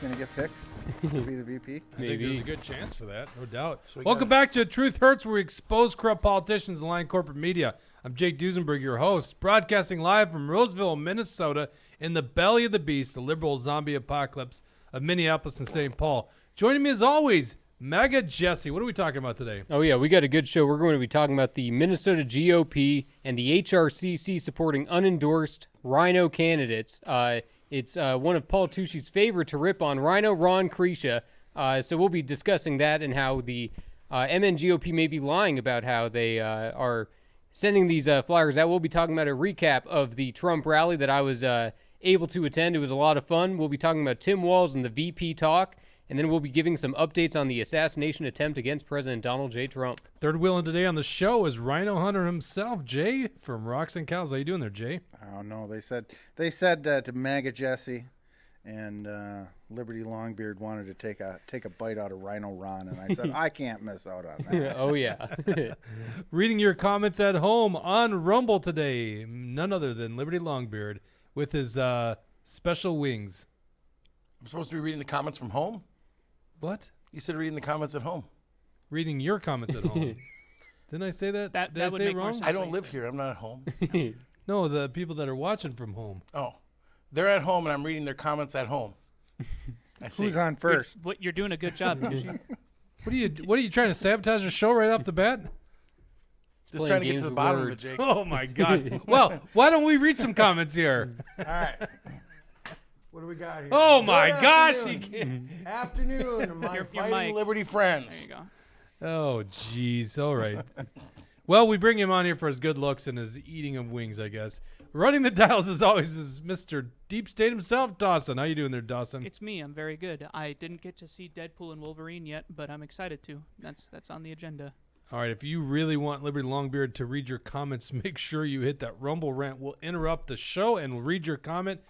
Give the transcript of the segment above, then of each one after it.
going to get picked to be the VP? I think there's a good chance for that, no doubt. So Welcome back to Truth Hurts, where we expose corrupt politicians and lying corporate media. I'm Jake Duesenberg, your host, broadcasting live from Roseville, Minnesota, in the belly of the beast, the liberal zombie apocalypse of Minneapolis and St. Paul. Joining me as always, MAGA Jesse. What are we talking about today? Oh, yeah, we got a good show. We're going to be talking about the Minnesota GOP and the HRCC supporting unendorsed RINO candidates. It's one of Paul Tucci's favorite to rip on, RINO Ron Krisha. So we'll be discussing that and how the MNGOP may be lying about how they are sending these flyers out. We'll be talking about a recap of the Trump rally that I was able to attend. It was a lot of fun. We'll be talking about Tim Walz and the VP talk. And then we'll be giving some updates on the assassination attempt against President Donald J. Trump. Third wheeling today on the show is Rhino Hunter himself, Jay from Rocks and Cows. How you doing there, Jay? I don't know. They said to MAGA Jesse and Liberty Longbeard wanted to take a bite out of Rhino Ron, and I said I can't miss out on that. Oh, yeah. Reading your comments at home on Rumble today, none other than Liberty Longbeard with his special wings. I'm supposed to be reading the comments from home? What? You said reading the comments at home. Reading your comments at home. Didn't I say that? That Did I would say it make more wrong? sense. I don't live here. I'm not at home. No, the people that are watching from home. Oh. They're at home, and I'm reading their comments at home. I see. Who's on first? You're doing a good job, Tucci. What are you trying to sabotage the show right off the bat? Just trying to get to the bottom of it, Jake. Oh my God! Well, why don't we read some comments here? All right. What do we got here? Oh my Good gosh! afternoon. He can't. Afternoon, my Your fighting mic. Liberty friends. There you go. Oh jeez. All right. Well, we bring him on here for his good looks and his eating of wings, I guess. Running the dials as always is Mr. Deep State himself, Dawson. How you doing there, Dawson? It's me. I'm very good. I didn't get to see Deadpool and Wolverine yet, but I'm excited to. That's on the agenda. All right, if you really want Liberty Longbeard to read your comments, make sure you hit that Rumble rant. We'll interrupt the show and we'll read your comment.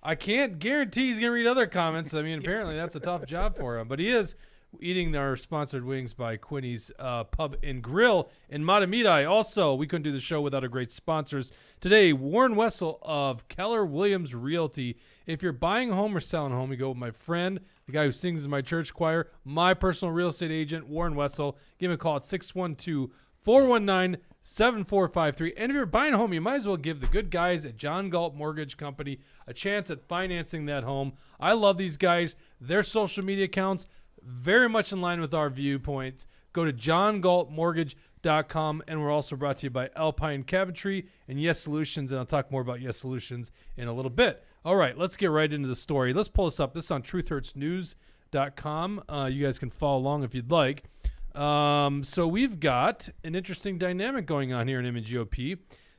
I can't guarantee he's going to read other comments. I mean, apparently that's a tough job for him. But he is eating our sponsored wings by Quinny's Pub and Grill in Matamidi. Also, we couldn't do the show without our great sponsors. Today, Warren Wessel of Keller Williams Realty. If you're buying a home or selling a home, you go with my friend, the guy who sings in my church choir, my personal real estate agent, Warren Wessel. Give him a call at 612-419-7453. And if you're buying a home, you might as well give the good guys at John Galt Mortgage Company a chance at financing that home. I love these guys. Their social media accounts, very much in line with our viewpoints. Go to johngaltmortgage.com, and we're also brought to you by Alpine Cabinetry and Yes Solutions, and I'll talk more about Yes Solutions in a little bit. All right, let's get right into the story. Let's pull this up. This is on truthhurtsnews.com. You guys can follow along if you'd like. So we've got an interesting dynamic going on here in MNGOP.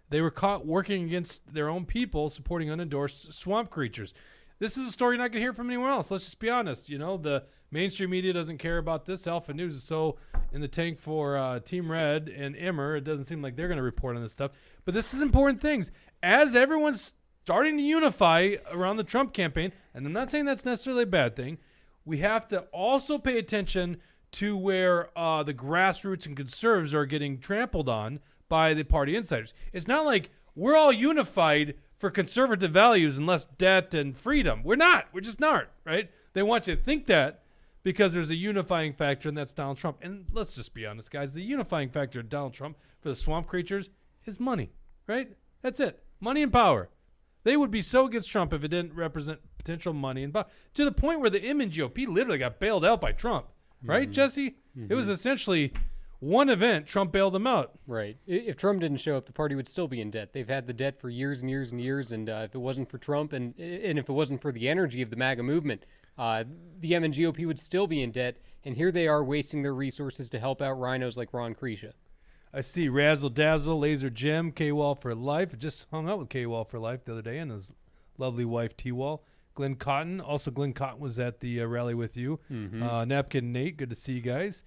They were caught working against their own people, supporting unendorsed swamp creatures. This is a story you're not going to hear from anywhere else. Let's just be honest. You know, the mainstream media doesn't care about this. Alpha News is so in the tank for Team Red and Emmer. It doesn't seem like they're going to report on this stuff. But this is important things. As everyone's starting to unify around the Trump campaign, and I'm not saying that's necessarily a bad thing, we have to also pay attention to where the grassroots and conservatives are getting trampled on by the party insiders. It's not like we're all unified for conservative values and less debt and freedom. We're not. We're just not, right? They want you to think that because there's a unifying factor, and that's Donald Trump. And let's just be honest, guys. The unifying factor of Donald Trump for the swamp creatures is money, right? That's it. Money and power. They would be so against Trump if it didn't represent potential money and power. To the point where the MNGOP literally got bailed out by Trump, right, Jesse? Mm-hmm. It was essentially one event. Trump bailed them out. Right. If Trump didn't show up, the party would still be in debt. They've had the debt for years and years and years, and if it wasn't for Trump and if it wasn't for the energy of the MAGA movement, the MNGOP would still be in debt, and here they are wasting their resources to help out rhinos like Ron Krisha. I see Razzle Dazzle, Laser Jim, K-Wall for Life. I just hung out with K-Wall for Life the other day and his lovely wife, T-Wall. Glenn Cotton. Also, Glenn Cotton was at the rally with you. Mm-hmm. Napkin Nate, good to see you guys.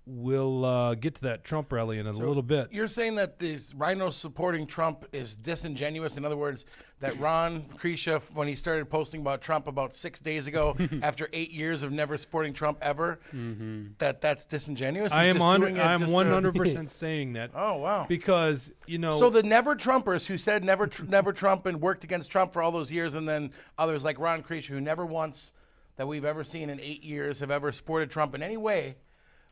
We'll get to that Trump rally in a little bit. You're saying that these rhinos supporting Trump is disingenuous? In other words, that Ron Krisha, when he started posting about Trump about 6 days ago, after 8 years of never supporting Trump ever, that's disingenuous? I'm just doing it I'm just 100% saying that. Oh, wow. Because, you know. So the never Trumpers who said never Trump and worked against Trump for all those years, and then others like Ron Krisha who never once that we've ever seen in 8 years have ever supported Trump in any way.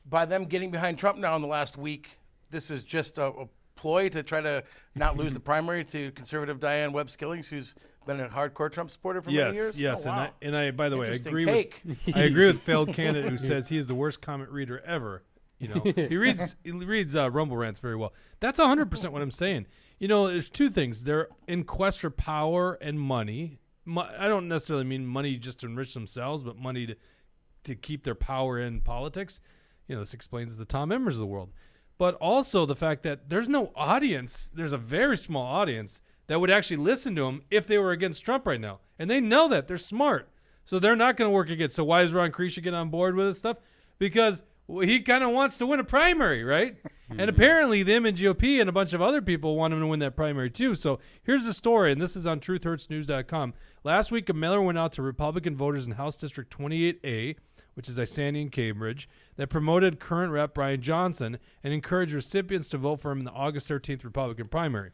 By them getting behind Trump now in the last week, this is just a ploy to try to not lose the primary to conservative Dianne Webb-Skillings, who's been a hardcore Trump supporter for many years. Yes, Oh, wow. and I by the way, I Interesting agree take. with I agree with failed candidate who says he is the worst comment reader ever. You know, he reads Rumble Rants very well. That's 100% what I'm saying. You know, there's two things. They're in quest for power and money. I don't necessarily mean money just to enrich themselves, but money to keep their power in politics. You know, this explains the Tom Emmers of the world. But also the fact that there's no audience. There's a very small audience that would actually listen to him if they were against Trump right now. And they know that. They're smart. So they're not going to work against. So why is Ron Krisha getting on board with this stuff? Because he kind of wants to win a primary, right? And apparently them and GOP and a bunch of other people want him to win that primary too. So here's the story, and this is on truthhurtsnews.com. Last week, a mailer went out to Republican voters in House District 28A, which is Isani and Cambridge, that promoted current Rep. Brian Johnson and encouraged recipients to vote for him in the August 13th Republican primary.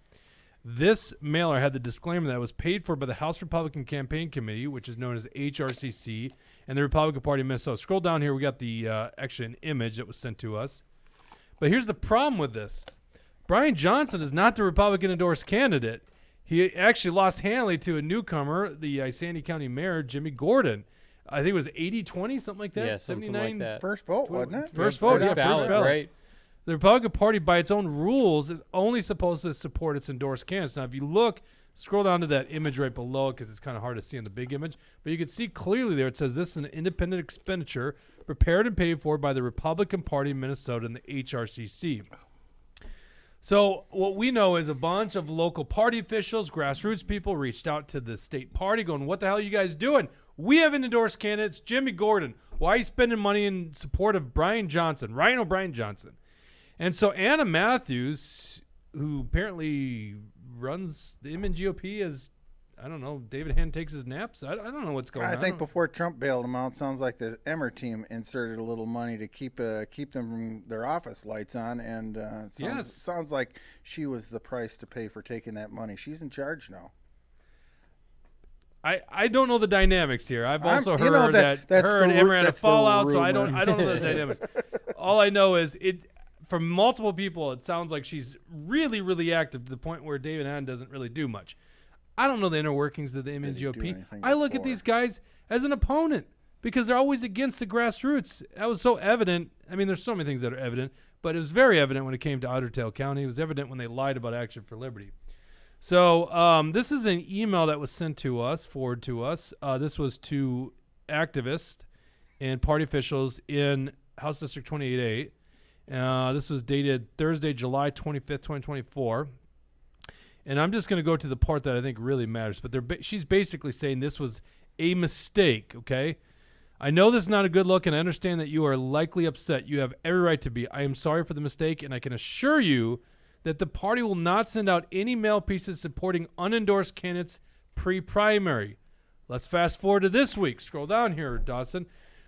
This mailer had the disclaimer that it was paid for by the House Republican Campaign Committee, which is known as HRCC, and the Republican Party of Minnesota. Scroll down here. We got the actually an image that was sent to us. But here's the problem with this. Brian Johnson is not the Republican-endorsed candidate. He actually lost handily to a newcomer, the Isani County Mayor, Jimmy Gordon. I think it was 80-20, something like that. Yeah, something like that. First vote, wasn't it? First vote, yeah, First ballot, first ballot. right? The Republican Party, by its own rules, is only supposed to support its endorsed candidates. Now, if you look, scroll down to that image right below it because it's kind of hard to see in the big image. But you can see clearly there it says this is an independent expenditure prepared and paid for by the Republican Party of Minnesota and the HRCC. So what we know is a bunch of local party officials, grassroots people reached out to the state party going, what the hell are you guys doing? We have an endorsed candidate. It's Jimmy Gordon. Why are you spending money in support of Brian Johnson, Rhino Brian Johnson? And so Anna Matthews, who apparently runs the MN GOP as, I don't know, David Hand takes his naps. I don't know what's going on. I think before Trump bailed him out, sounds like the Emmer team inserted a little money to keep them from their office lights on, and sounds like she was the price to pay for taking that money. She's in charge now. I don't know the dynamics here. I've also heard that that's her and Emmer had a that's the fallout, so I don't rumor. know the dynamics. All I know is from multiple people, it sounds like she's really, really active to the point where David Hand doesn't really do much. I don't know the inner workings of the Did he do MNGOP. anything I look at before? these guys as an opponent because they're always against the grassroots. That was so evident. I mean, there's so many things that are evident, but it was very evident when it came to Otter Tail County. It was evident when they lied about Action for Liberty. So this is an email that was sent to us, forwarded to us. This was to activists and party officials in House District 28A. This was dated Thursday, July 25th, 2024. And I'm just going to go to the part that I think really matters. But she's basically saying this was a mistake, okay? I know this is not a good look, and I understand that you are likely upset. You have every right to be. I am sorry for the mistake, and I can assure you that the party will not send out any mail pieces supporting unendorsed candidates pre-primary. Let's fast forward to this week. Scroll down here, Dawson.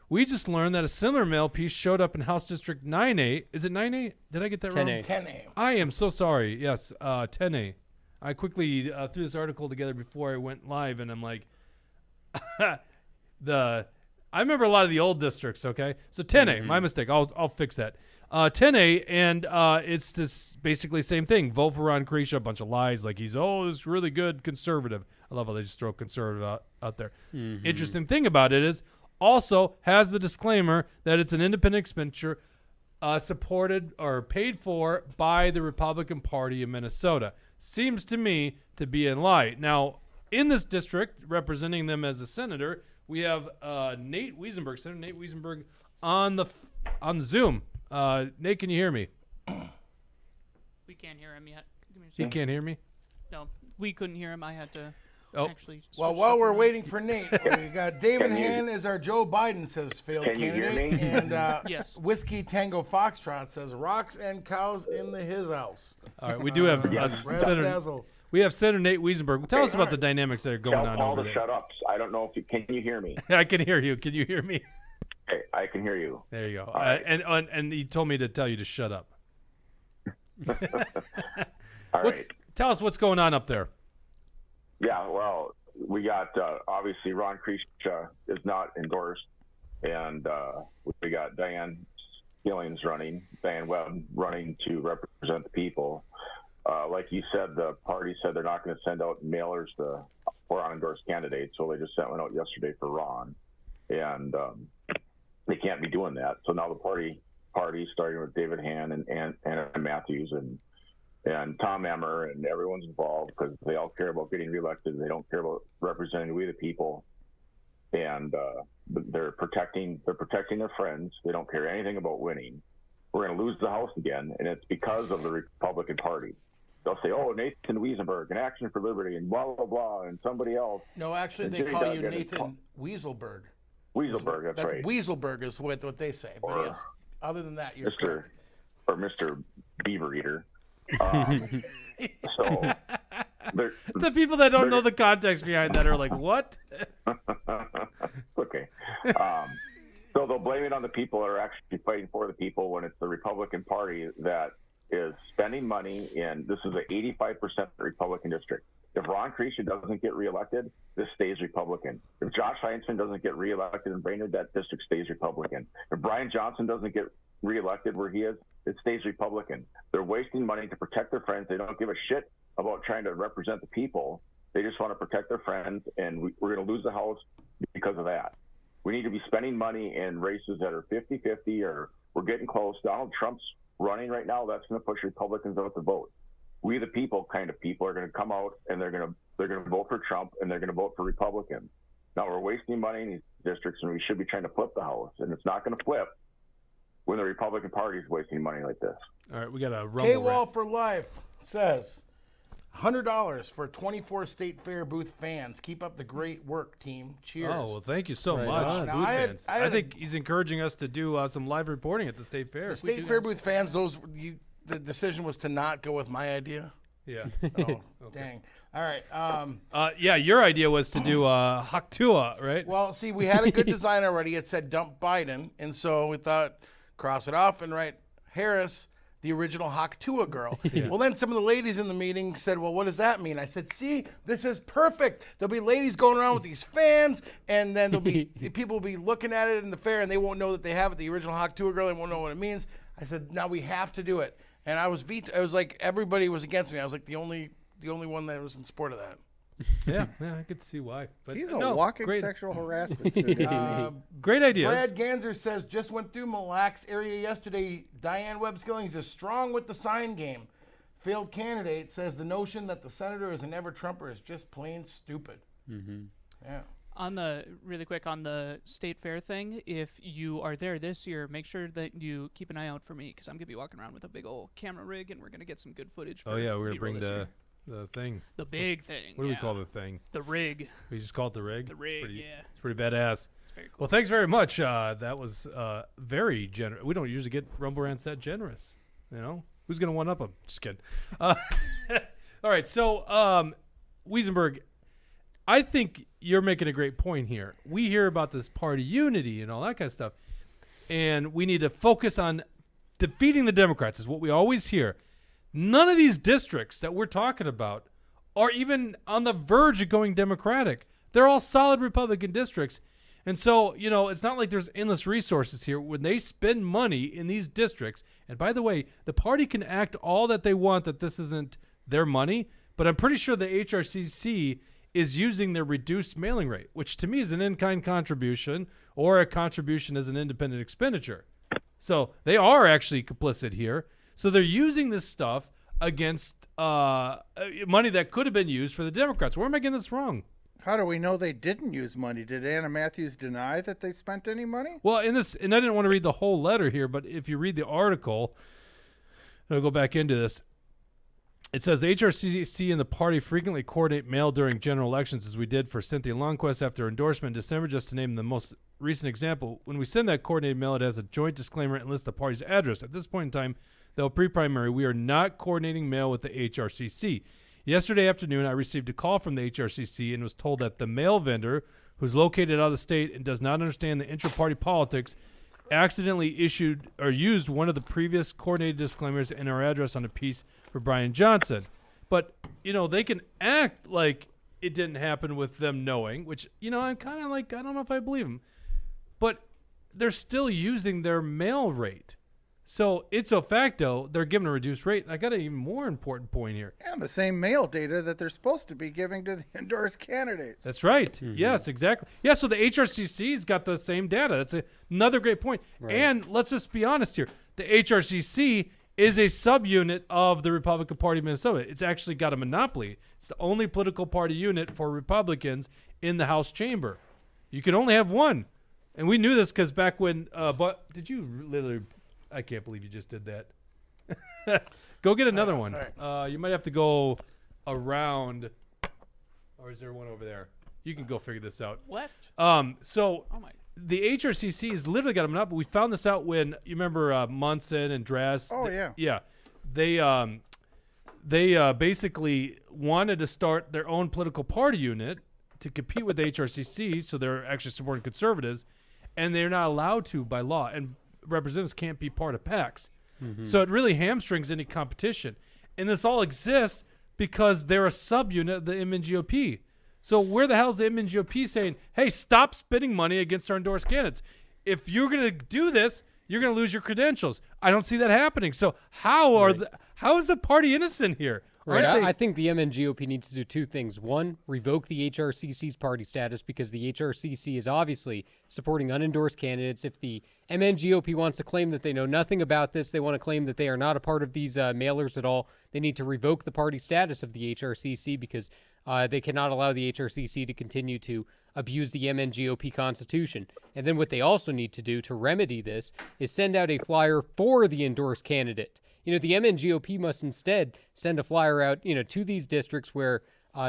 We just learned that a similar mail piece showed up in House District 9A. Is it 9A? Did I get that 10A. wrong? 10A. I am so sorry. Yes, 10A. I quickly threw this article together before I went live, and I'm like, I remember a lot of the old districts, okay? So 10A, my mistake. I'll fix that. 10A, and it's this basically same thing. Vote for Ron Krisha, a bunch of lies, like he's, this really good conservative. I love how they just throw conservative out there. Interesting thing about it is also has the disclaimer that it's an independent expenditure supported or paid for by the Republican Party of Minnesota. Seems to me to be in lie. Now, in this district, representing them as a senator, we have Nate Wiesenberg, Senator Nate Wiesenberg, on Zoom. Nate, can you hear me? We can't hear him yet. Give me a He second. can't hear me? No, we couldn't hear him. I had to actually. Well, switch while stuff we're around. waiting for Nate, we got David Hand as our Joe Biden says failed Can you hear candidate, me? and Yes. Whiskey Tango Foxtrot says rocks and cows in his house. All right, we do have Senator. Razzle-dazzle. We have Senator Nate Wiesenberg. Tell us about the dynamics that are going Tell on Paul over to there. shut up. I don't know if you can you hear me. I can hear you. Can you hear me? Okay, I can hear you. There you go. right. And he told me to tell you to shut up. All right. Tell us what's going on up there. Yeah, well, we got obviously Ron Krisha is not endorsed, and we got Diane Webb running to represent the people. Like you said, the party said they're not going to send out mailers for unendorsed candidates, so they just sent one out yesterday for Ron, and they can't be doing that. So now the party starting with David Hann and Matthews and Tom Emmer, and everyone's involved because they all care about getting reelected. They don't care about representing we the people, and they're protecting their friends. They don't care anything about winning. We're going to lose the House again, and it's because of the Republican Party. They'll say, "Oh, Nathan Wiesenberg, and Action for Liberty, and blah blah blah, and somebody else." No, actually, they call you Nathan Weaselberg. Weaselberg, that's right. Weaselberg is what they say. But yes, other than that, you're Mr. Beaver Eater. So the people that don't know the context behind that are like, what? Okay. So they'll blame it on the people that are actually fighting for the people when it's the Republican Party that is spending money in. This is an 85% Republican district. If Ron Krisha doesn't get reelected, this stays Republican. If Josh Heinzman doesn't get reelected in Brainerd, that district stays Republican. If Brian Johnson doesn't get reelected where he is, it stays Republican. They're wasting money to protect their friends. They don't give a shit about trying to represent the people. They just want to protect their friends, and we're going to lose the House because of that. We need to be spending money in races that are 50-50, or we're getting close. Donald Trump's running right now. That's going to push Republicans out to vote. We the people kind of people are going to come out, and they're going to vote for Trump, and they're going to vote for Republicans. Now we're wasting money in these districts, and we should be trying to flip the House, and it's not going to flip when the Republican Party is wasting money like this. All right, we got a rumble. K-Wall for Life says $100 for 24 State Fair booth fans. Keep up the great work, team. Cheers. Oh, well, thank you so Right much, on. booth Now, fans. I had I think he's encouraging us to do some live reporting at the State Fair. The State Fair booth fans, the decision was to not go with my idea. Yeah. Oh, dang. All right. Yeah, your idea was to do Haktua, right? Well, see, we had a good design already. It said dump Biden, and so we thought cross it off and write Harris, the original Haktua girl. Well, then some of the ladies in the meeting said, well, what does that mean? I said, see, this is perfect. There'll be ladies going around with these fans, and then there'll be people will be looking at it in the fair, and they won't know that they have it, the original Haktua girl. They won't know what it means. I said, now we have to do it. And I was like, everybody was against me. I was like the only one that was in support of that. Yeah, I could see why. But He's a walking great, sexual harassment suit, isn't he? great ideas. Brad Ganser says, just went through Mille Lacs area yesterday. Diane Webb-Skillings is strong with the sign game. Failed candidate says the notion that the senator is an ever-Trumper is just plain stupid. Mm-hmm. Yeah. Really quick on the State Fair thing, if you are there this year, make sure that you keep an eye out for me, because I'm going to be walking around with a big old camera rig, and we're going to get some good footage. Oh, yeah, we're going to B-roll bring this year. the thing. The big thing. What do we call the thing? The rig. We just call it the rig? The rig, It's pretty badass. It's very cool. Well, thanks very much. That was very generous. We don't usually get Rumble Rants that generous. You know? Who's going to one-up them? Just kidding. All right, so Wiesenberg, I think you're making a great point here. We hear about this party unity and all that kind of stuff, and we need to focus on defeating the Democrats is what we always hear. None of these districts that we're talking about are even on the verge of going Democratic. They're all solid Republican districts. And so, you know, it's not like there's endless resources here. When they spend money in these districts, and by the way, the party can act all that they want that this isn't their money, but I'm pretty sure the HRCC is using their reduced mailing rate, which to me is an in-kind contribution or a contribution as an independent expenditure. So they are actually complicit here. So they're using this stuff against money that could have been used for the Democrats. Where am I getting this wrong? How do we know they didn't use money? Did Anna Matthews deny that they spent any money? Well, in this, and I didn't want to read the whole letter here, but if you read the article, I'll go back into this. It says the HRCC and the party frequently coordinate mail during general elections, as we did for Cynthia Lundquist after endorsement in December, just to name the most recent example. When we send that coordinated mail, it has a joint disclaimer and lists the party's address. At this point in time, though pre-primary, we are not coordinating mail with the HRCC. Yesterday afternoon, I received a call from the HRCC and was told that the mail vendor, who's located out of the state and does not understand the intra-party politics, accidentally issued or used one of the previous coordinated disclaimers in our address on a piece for Brian Johnson. But, you know, they can act like it didn't happen with them knowing, which, I'm kind of like, I don't know if I believe them. But they're still using their mail rate. So it's a facto, they're given a reduced rate. And I got an even more important point here. And the same mail data that they're supposed to be giving to the endorsed candidates. That's right. Yes, exactly. Yeah, so the HRCC's got the same data. That's another great point. Right. And let's just be honest here. The HRCC is a subunit of the Republican Party of Minnesota. It's actually got a monopoly. It's the only political party unit for Republicans in the House chamber. You can only have one. And we knew this because back when, but did you literally, I can't believe you just did that. Go get another one. You might have to go around, or is there one over there? You can go figure this out. What? The HRCC has literally got a monopoly. We found this out when, you remember Munson and Dress? Oh, yeah. Yeah. They basically wanted to start their own political party unit to compete with the HRCC, so they're actually supporting conservatives, and they're not allowed to by law, and representatives can't be part of PACs. So it really hamstrings any competition. And this all exists because they're a subunit of the MNGOP. So where the hell is the MNGOP saying, hey, stop spending money against our endorsed candidates? If you're going to do this, you're going to lose your credentials. I don't see that happening. So how is the party innocent here? Right. I think the MNGOP needs to do two things. One, revoke the HRCC's party status because the HRCC is obviously supporting unendorsed candidates. If the MNGOP wants to claim that they know nothing about this, they want to claim that they are not a part of these mailers at all, they need to revoke the party status of the HRCC because they cannot allow the HRCC to continue to abuse the MNGOP constitution. And then what they also need to do to remedy this is send out a flyer for the endorsed candidate. The MNGOP must instead send a flyer out, to these districts where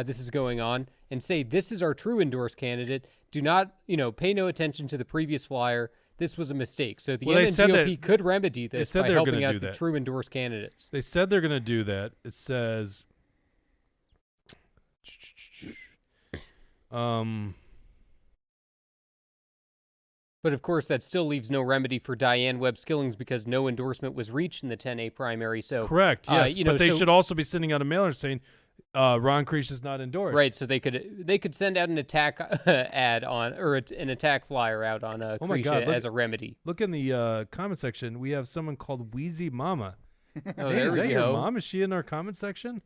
this is going on and say, this is our true endorsed candidate. Do not, pay no attention to the previous flyer. This was a mistake. So the MNGOP could remedy this by helping out the true endorsed candidates. They said they're going to do that. It says, But of course, that still leaves no remedy for Diane Webb-Skillings because no endorsement was reached in the 10A primary. So correct, yes, but they should also be sending out a mailer saying Ron Kreischer is not endorsed. Right, so they could send out an attack ad on or an attack flyer out on Kreischer as a remedy. Look in the comment section. We have someone called Wheezy Mama. Oh, hey, there is we that go. Your mom? Is she in our comment section?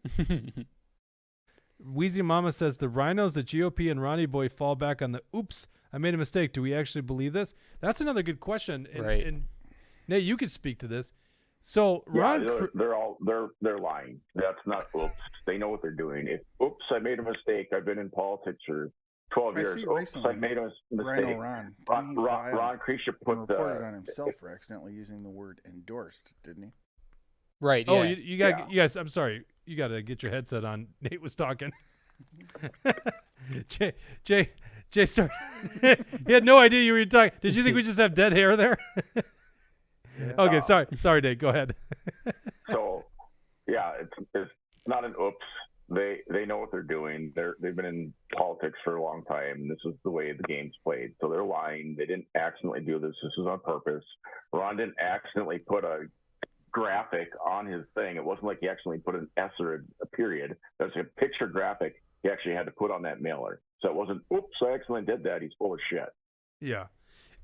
Wheezy Mama says the Rhinos, the GOP, and Ronnie Boy fall back on the oops. I made a mistake. Do we actually believe this? That's another good question. Right. And Nate, you could speak to this. So they're lying. That's not oops. They know what they're doing. If oops, I made a mistake. I've been in politics for 12 years. Oops, I made a mistake. Ron Kreischer reported on himself for accidentally using the word endorsed, didn't he? Right. Oh, yeah. you got yes. I'm sorry. You got to get your headset on. Nate was talking. Jay, sorry. He had no idea you were talking. Did you think we just have dead hair there? Yeah. Okay, sorry, Nate. Go ahead. So, yeah, it's not an oops. They know what they're doing. They've been in politics for a long time. This is the way the game's played. So they're lying. They didn't accidentally do this. This was on purpose. Ron didn't accidentally put a graphic on his thing. It wasn't like he actually put an S or a period. There's a picture graphic he actually had to put on that mailer. So it wasn't, oops, I accidentally did that. He's full of shit. Yeah.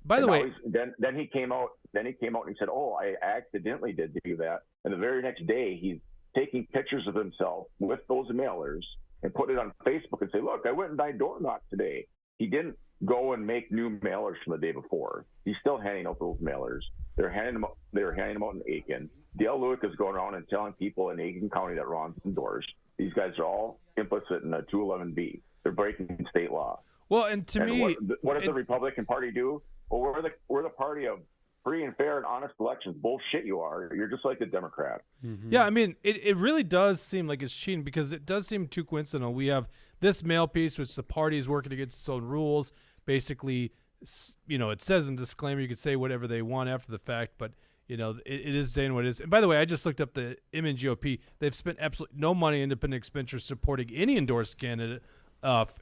By the way, then he came out. Then he came out and he said, "Oh, I accidentally did do that." And the very next day, he's taking pictures of himself with those mailers and put it on Facebook and say, "Look, I went and I door knocked today." He didn't go and make new mailers from the day before. He's still handing out those mailers. They were handing them out in Aiken. Dale Lewick is going around and telling people in Aiken County that Ron's endorsed. These guys are all implicit in a 211B. They're breaking state law. Well, and to me, what does the Republican Party do? Well, we're the party of free and fair and honest elections. Bullshit, you are. You're just like the Democrat. Mm-hmm. Yeah, I mean, it really does seem like it's cheating because it does seem too coincidental. We have this mail piece, which the party is working against its own rules. Basically, it says in disclaimer you can say whatever they want after the fact, but it is saying what it is. And by the way, I just looked up the MNGOP. They've spent absolutely no money independent expenditures supporting any endorsed candidate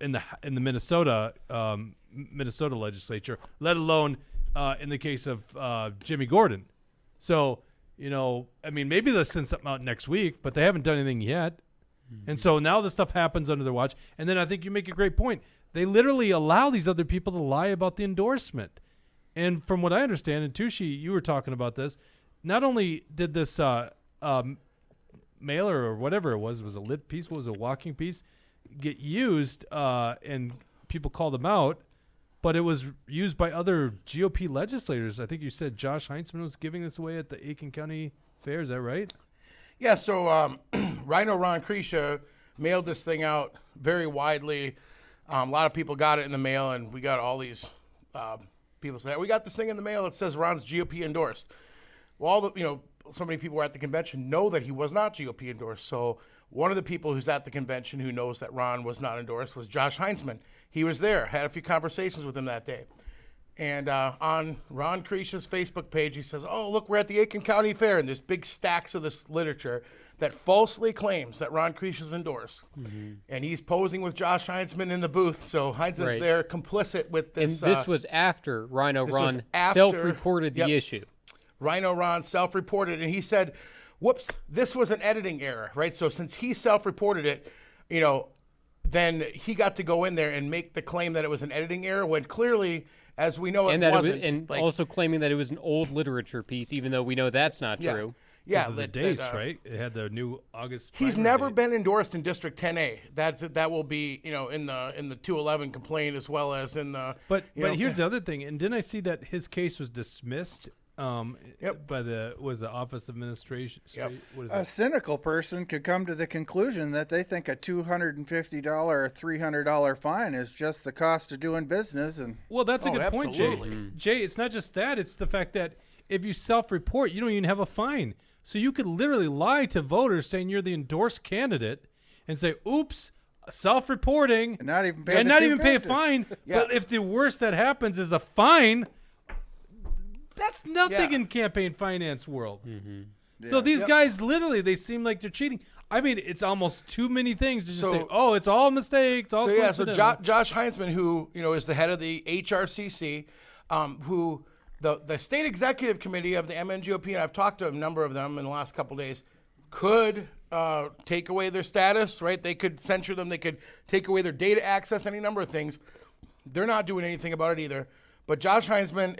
in the Minnesota legislature, let alone in the case of Jimmy Gordon. So, I mean, maybe they'll send something out next week, but they haven't done anything yet. And so now this stuff happens under their watch. And then I think you make a great point. They literally allow these other people to lie about the endorsement. And from what I understand, and Tushi, you were talking about this, not only did this mailer or whatever it was a lit piece, what was a walking piece, get used and people called them out, but it was used by other GOP legislators. I think you said Josh Heinzman was giving this away at the Aiken County Fair. Is that right? Yeah, so Rhino Ron Krisha mailed this thing out very widely. A lot of people got it in the mail, and we got all these people saying, we got this thing in the mail that says Ron's GOP endorsed. Well, so many people were at the convention know that he was not GOP endorsed. So one of the people who's at the convention who knows that Ron was not endorsed was Josh Heinzman. He was there, had a few conversations with him that day. And on Ron Krisha's Facebook page, he says, oh, look, we're at the Aiken County Fair, and there's big stacks of this literature that falsely claims that Ron Krisha's endorsed. Mm-hmm. And he's posing with Josh Heinzman in the booth. So Heinzman's there complicit with this. And this was after Rhino Ron self-reported the issue. Rhino Ron self-reported, and he said, whoops, this was an editing error, right? So since he self-reported it, then he got to go in there and make the claim that it was an editing error when clearly, as we know, it wasn't. Also claiming that it was an old literature piece, even though we know that's not true. Yeah, the dates, right? It had the new August. He's never been endorsed in District 10A. That will be, in the 211 complaint as well as in the. But here's the other thing, and didn't I see that his case was dismissed? By the Office of Administration. Yep. What is a cynical person could come to the conclusion that they think a $250 or $300 fine is just the cost of doing business. And well, that's a good point, Jay. Jay, it's not just that; it's the fact that if you self-report, you don't even have a fine. So you could literally lie to voters saying you're the endorsed candidate and say, "Oops, self-reporting," and not even pay a fine. But if the worst that happens is a fine. That's nothing in campaign finance world. Mm-hmm. Yeah. So these guys literally, they seem like they're cheating. I mean, it's almost too many things to just say, oh, it's all a mistake. It's all so Josh Heinzman, who is the head of the HRCC, who the state executive committee of the MNGOP, and I've talked to a number of them in the last couple of days, could take away their status, right? They could censure them. They could take away their data access, any number of things. They're not doing anything about it either. But Josh Heinzman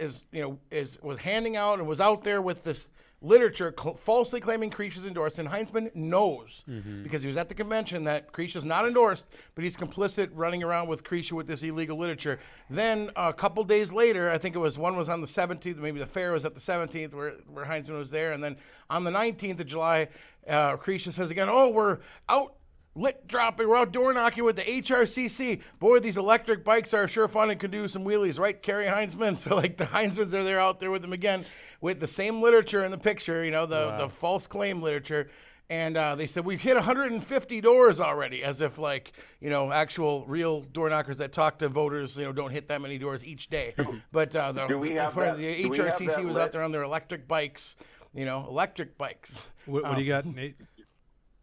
was handing out and was out there with this literature falsely claiming Krisha's endorsed, and Heinzman knows because he was at the convention that Krisha's not endorsed, but he's complicit running around with Krisha with this illegal literature. Then a couple days later, I think one was on the 17th, maybe the fair was at the 17th where Heinzman was there, and then on the 19th of July, Krisha says again, oh, we're out lit dropping, we're out door knocking with the HRCC. Boy, these electric bikes are sure fun and can do some wheelies, right, Carrie Heinzman? So the Heinzmans are there out there with them again with the same literature in the picture, the false claim literature. And they said, we've hit 150 doors already, as if actual real door knockers that talk to voters, don't hit that many doors each day. But the HRCC was out there on their electric bikes, electric bikes. What do you got, Nate?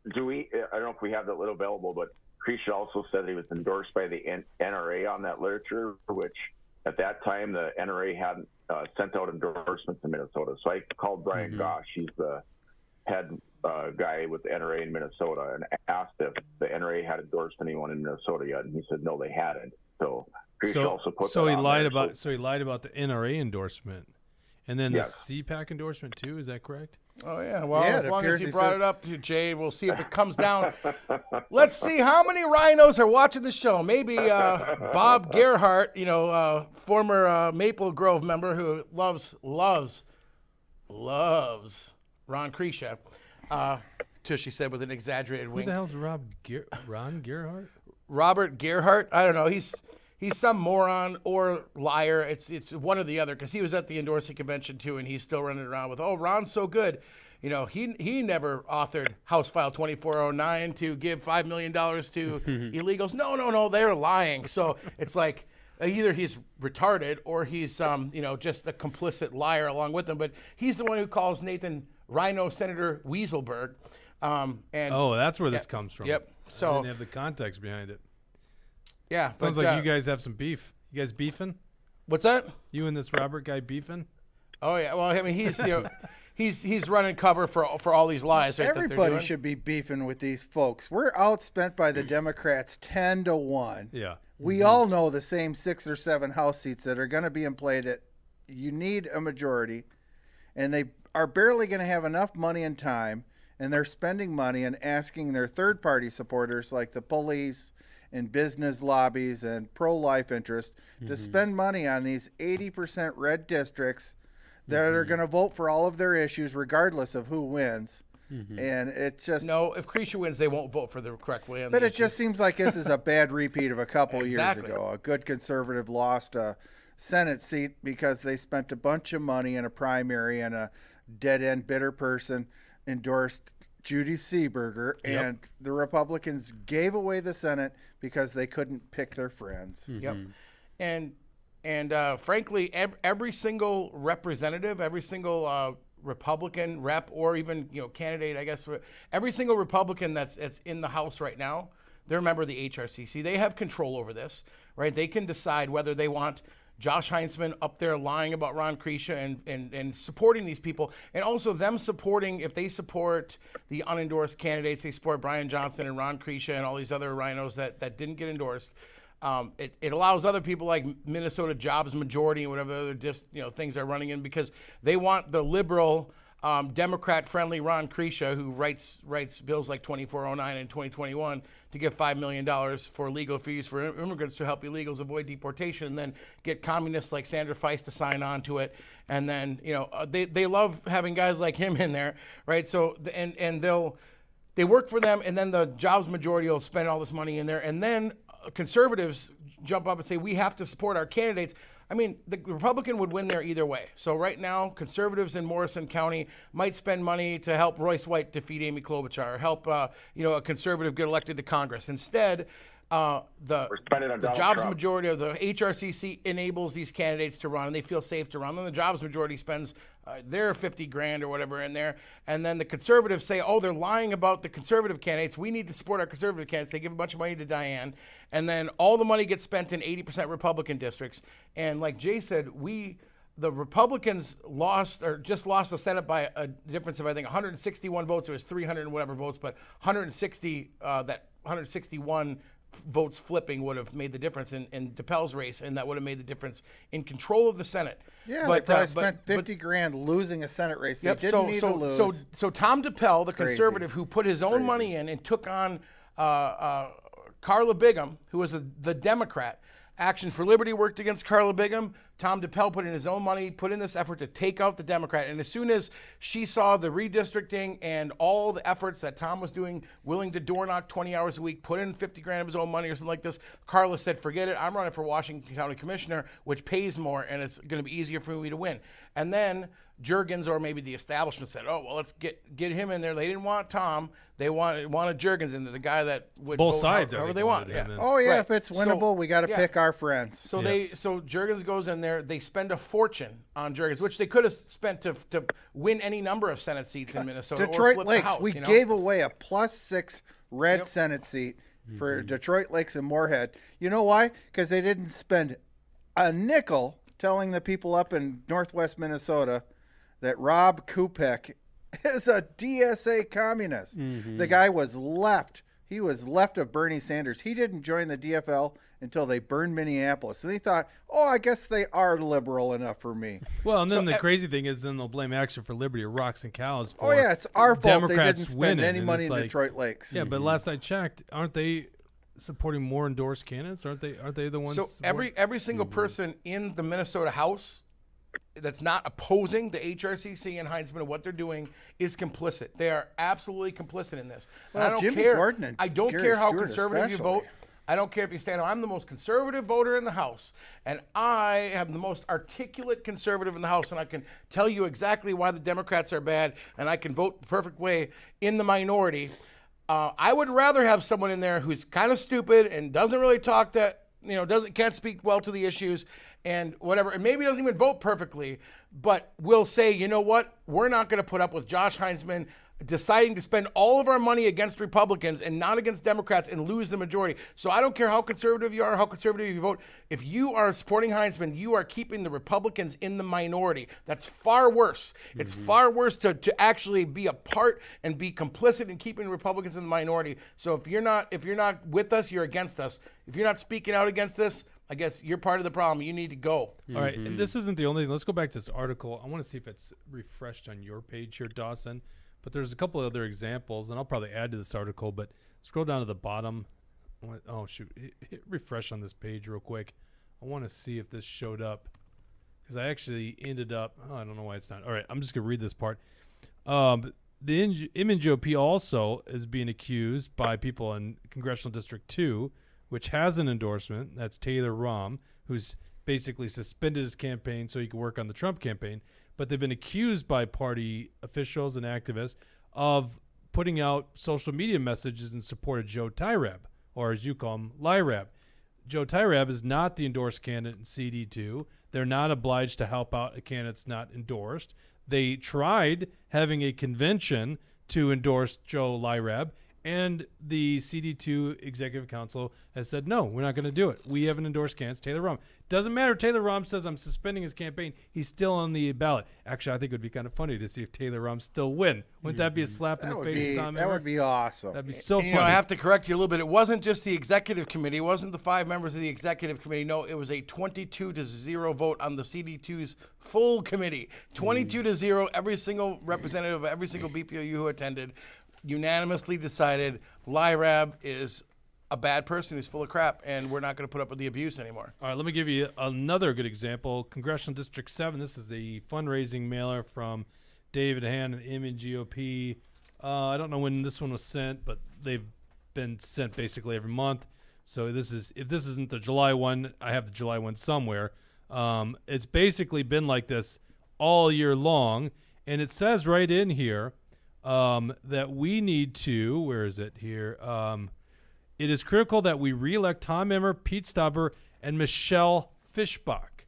I don't know if we have that lit available, but Krisha also said he was endorsed by the NRA on that literature, which at that time the NRA hadn't sent out endorsements in Minnesota. So I called Brian Gosh, he's the head guy with the NRA in Minnesota, and asked if the NRA had endorsed anyone in Minnesota yet, and he said no, they hadn't. So Krisha also put that he on lied there. about he lied about the NRA endorsement, and then the CPAC endorsement too. Is that correct? Oh, yeah. Well, as long as you brought it up, Jay, we'll see if it comes down. Let's see how many rhinos are watching the show. Maybe Bob Gerhardt, former Maple Grove member who loves Ron Krisha. Tushy said with an exaggerated wink. Who the hell's Ron Gerhardt? Robert Gerhardt? I don't know. He's some moron or liar. It's one or the other, because he was at the endorsing convention too, and he's still running around with, oh, Ron's so good. He never authored House File 2409 to give $5 million to illegals. No, they're lying. So it's like either he's retarded or he's just a complicit liar along with them. But he's the one who calls Nathan Rhino Senator Weaselberg. That's where this comes from. Yep. So I didn't have the context behind it. Yeah. Sounds like you guys have some beef. You guys beefing? What's that? You and this Robert guy beefing? Oh, yeah. Well, I mean, he's, he's running cover for all these lies. Right, Everybody should be beefing with these folks. We're outspent by the Democrats 10-1. Yeah. We all know the same 6 or 7 House seats that are going to be in play. That you need a majority, and they are barely going to have enough money and time, and they're spending money and asking their third-party supporters like the police and business lobbies and pro-life interests to spend money on these 80% red districts that are going to vote for all of their issues regardless of who wins. And it just... No, if Krisha wins, they won't vote for the correct way. But it just seems like this is a bad repeat of a couple Exactly. years ago. A good conservative lost a Senate seat because they spent a bunch of money in a primary, and a dead-end bitter person endorsed Judy Seeberger, and the Republicans gave away the Senate because they couldn't pick their friends. Yep. And frankly, every single representative, every single Republican rep, or even candidate, I guess, every single Republican that's in the House right now, they're a member of the HRCC. They have control over this, right? They can decide whether they want Josh Heinzman up there lying about Ron Krisha and supporting these people, and also them supporting, if they support the unendorsed candidates, they support Brian Johnson and Ron Krisha and all these other rhinos that didn't get endorsed. It allows other people like Minnesota Jobs Majority and whatever other things they're running in, because they want the liberal, Democrat-friendly Ron Krisha, who writes bills like 2409 and 2021 to give $5 million for legal fees for immigrants to help illegals avoid deportation, and then get communists like Sandra Feist to sign on to it. And then, they love having guys like him in there, right? So, and they work for them, and then the Jobs Majority will spend all this money in there, and then conservatives jump up and say, we have to support our candidates. I mean, the Republican would win there either way. So right now, conservatives in Morrison County might spend money to help Royce White defeat Amy Klobuchar, or help a conservative get elected to Congress. Instead, the Jobs Majority of the HRCC enables these candidates to run, and they feel safe to run. Then the Jobs Majority spends their $50,000 or whatever in there, and then the conservatives say, oh, they're lying about the conservative candidates. We need to support our conservative candidates. They give a bunch of money to Diane, and then all the money gets spent in 80% Republican districts. And like Jay said, the Republicans just lost the Senate by a difference of, I think, 161 votes. It was 300 and whatever votes, but 161 votes flipping would have made the difference in DePel's race, and that would have made the difference in control of the Senate. Yeah, but, they probably spent $50,000 losing a Senate race. They didn't need to lose. So Tom DePel, the conservative who put his own money in and took on Carla Bigham, who was the Democrat. Action for Liberty worked against Carla Bigham. Tom DePel put in his own money, put in this effort to take out the Democrat. And as soon as she saw the redistricting and all the efforts that Tom was doing, willing to door knock 20 hours a week, put in $50,000 of his own money or something like this, Carla said, forget it. I'm running for Washington County Commissioner, which pays more, and it's going to be easier for me to win. And then Juergens, or maybe the establishment, said, oh, well, let's get him in there. They didn't want Tom. They wanted Juergens in there, the guy that would both vote sides however they want. Yeah. Oh, yeah, Right. if it's winnable, we got to pick our friends. So so Juergens goes in there. They spend a fortune on Juergens, which they could have spent to win any number of Senate seats in Minnesota. Or Detroit flip Lakes, the House, we gave away a +6 red Senate seat for Detroit Lakes and Moorhead. You know why? Because they didn't spend a nickel telling the people up in northwest Minnesota that Rob Kupek is a DSA communist. The guy was left. He was left of Bernie Sanders. He didn't join the DFL until they burned Minneapolis. And he thought, oh, I guess they are liberal enough for me. Well, and then the crazy thing is, then they'll blame Action for Liberty or Rocks and Cows for Oh, yeah, it's our fault Democrats they didn't spend winning, any and money it's in like, Detroit Lakes. Yeah, but last I checked, aren't they supporting more endorsed candidates? Aren't they the ones? So every single person in the Minnesota House that's not opposing the HRCC and Heinzman and what they're doing is complicit. They are absolutely complicit in this. And Well, I don't Jimmy care. Gordon and I don't Gary care how Stewart conservative you especially. vote. I don't care if you stand up. I'm the most conservative voter in the House, and I am the most articulate conservative in the House, and I can tell you exactly why the Democrats are bad, and I can vote the perfect way in the minority. I would rather have someone in there who's kind of stupid and doesn't really talk can't speak well to the issues and whatever, and maybe doesn't even vote perfectly, but will say, you know what, we're not going to put up with Josh Heinzman deciding to spend all of our money against Republicans and not against Democrats and lose the majority. So I don't care how conservative you are, how conservative you vote. If you are supporting Heinzman, you are keeping the Republicans in the minority. That's far worse. It's far worse to actually be a part and be complicit in keeping Republicans in the minority. So if you're not with us, you're against us. If you're not speaking out against this, I guess you're part of the problem. You need to go. All right, and this isn't the only thing. Let's go back to this article. I want to see if it's refreshed on your page here, Dawson. But there's a couple of other examples, and I'll probably add to this article. But scroll down to the bottom. Oh, shoot. Hit refresh on this page real quick. I want to see if this showed up. Because I actually ended up... I don't know why it's not. All right, I'm just going to read this part. The Image GOP also is being accused by people in Congressional District 2, which has an endorsement. That's Taylor Rahm, who's basically suspended his campaign so he could work on the Trump campaign. But they've been accused by party officials and activists of putting out social media messages in support of Joe Tyrant, or as you call him, Lyrab. Joe Tyrant is not the endorsed candidate in CD2. They're not obliged to help out a candidate that's not endorsed. They tried having a convention to endorse Joe Lyrab, and the CD2 Executive Council has said, no, we're not going to do it. We have an endorsed candidate, Taylor Rahm. Doesn't matter. Taylor Rahm says I'm suspending his campaign. He's still on the ballot. Actually, I think it would be kind of funny to see if Taylor Rahm still win. Wouldn't that be a slap in the face of Tom That would be awesome. That'd be so funny. I have to correct you a little bit. It wasn't just the executive committee. It wasn't the 5 members of the executive committee. No, it was a 22-0 vote on the CD2's full committee. 22-0. Every single representative of every single BPOU who attended unanimously decided Lyrab is a bad person who's full of crap, and we're not going to put up with the abuse anymore. All right, let me give you another good example. Congressional District 7, this is a fundraising mailer from David Hand and the Image GOP. I don't know when this one was sent, but they've been sent basically every month. So if this isn't the July one, I have the July one somewhere. It's basically been like this all year long, and it says right in here that we need to, where is it here? It is critical that we reelect Tom Emmer, Pete Stauber, and Michelle Fischbach.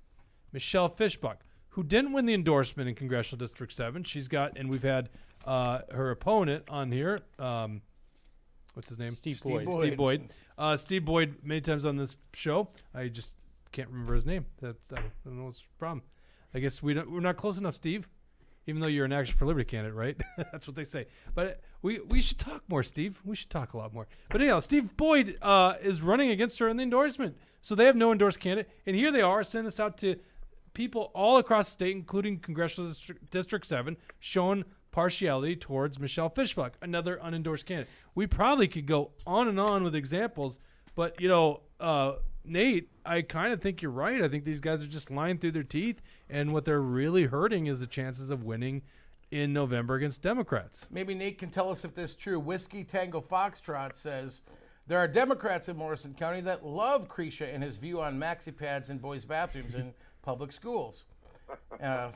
Michelle Fischbach, who didn't win the endorsement in Congressional District 7. She's got, and we've had her opponent on here. What's his name? Steve Boyd. Steve Boyd. Steve Boyd many times on this show. I just can't remember his name. I don't know what's the problem. I guess we're not close enough, Steve. Even though you're an Action for Liberty candidate, right? That's what they say. But we should talk more, Steve. We should talk a lot more. But anyhow, Steve Boyd is running against her in the endorsement. So they have no endorsed candidate. And here they are sending this out to people all across the state, including Congressional District 7, showing partiality towards Michelle Fischbach, another unendorsed candidate. We probably could go on and on with examples. But, Nate, I kind of think you're right. I think these guys are just lying through their teeth, and what they're really hurting is the chances of winning in November against Democrats. Maybe Nate can tell us if this is true. Whiskey Tango Foxtrot says, there are Democrats in Morrison County that love Krisha and his view on maxi pads in boys' bathrooms in public schools.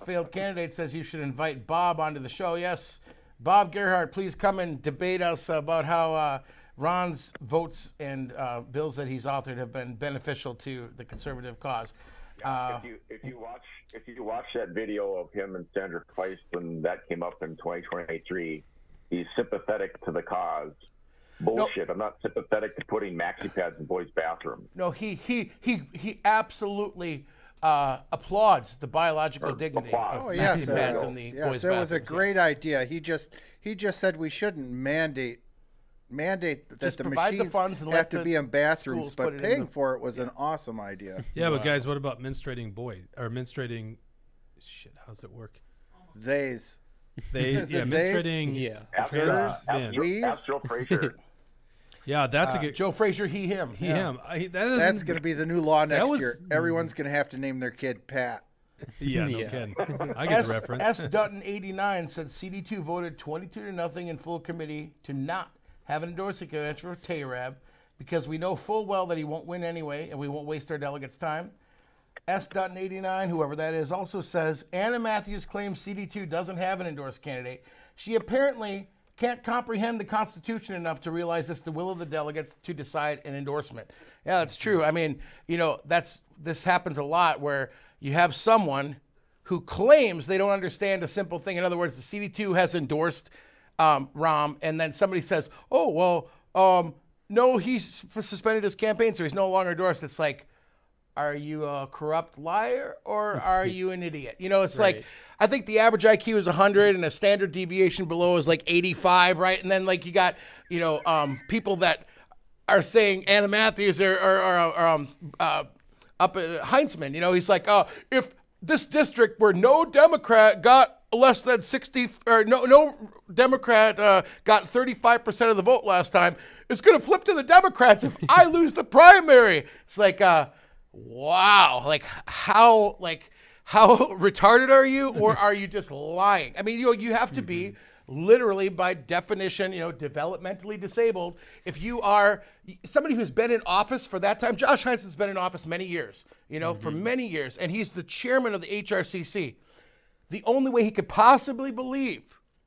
Failed candidate says you should invite Bob onto the show. Yes, Bob Gerhardt, please come and debate us about how Ron's votes and bills that he's authored have been beneficial to the conservative cause. If you watch that video of him and Sandra Feist when that came up in 2023, he's sympathetic to the cause. Bullshit! No, I'm not sympathetic to putting maxi pads in boys' bathrooms. No, he absolutely applauds the biological dignity of maxi pads in the boys' bathrooms. It was a great idea. He just said we shouldn't mandate that just the provide machines the funds and have to be in bathrooms, but paying for it was an awesome idea. Yeah, but guys, what about menstruating shit, how's it work? Menstruating. Yeah. Astro Fraser. Yeah, that's a good. Joe Frazier, he, him. Him. That's going to be the new law next year. Everyone's going to have to name their kid Pat. Yeah, no kidding. I get the reference. S. Dutton 89 said CD2 voted 22-0 in full committee to not have an endorsing candidate for Tayrab because we know full well that he won't win anyway and we won't waste our delegates' time. S. Dutton 89, whoever that is, also says Anna Matthews claims CD2 doesn't have an endorsed candidate. She apparently can't comprehend the Constitution enough to realize it's the will of the delegates to decide an endorsement. Yeah, that's true. I mean, this happens a lot where you have someone who claims they don't understand a simple thing. In other words, the CD2 has endorsed Rahm, and then somebody says, oh, well, no, he's suspended his campaign, so he's no longer endorsed. It's like, are you a corrupt liar or are you an idiot? You know, it's like, I think the average IQ is 100 and a standard deviation below is like 85, right? And then like you got, you know, people that are saying Anna Matthews or up at Heinzman, you know, he's like, if this district where no Democrat got less than 60, or no Democrat got 35% of the vote last time, it's going to flip to the Democrats if I lose the primary. It's like, wow, like how retarded are you, or are you just lying? I mean, you know, you have to be literally by definition, you know, developmentally disabled. If you are somebody who's been in office for that time, Josh Heinzen's been in office many years, you know, for many years, and he's the chairman of the HRCC. The only way he could possibly believe,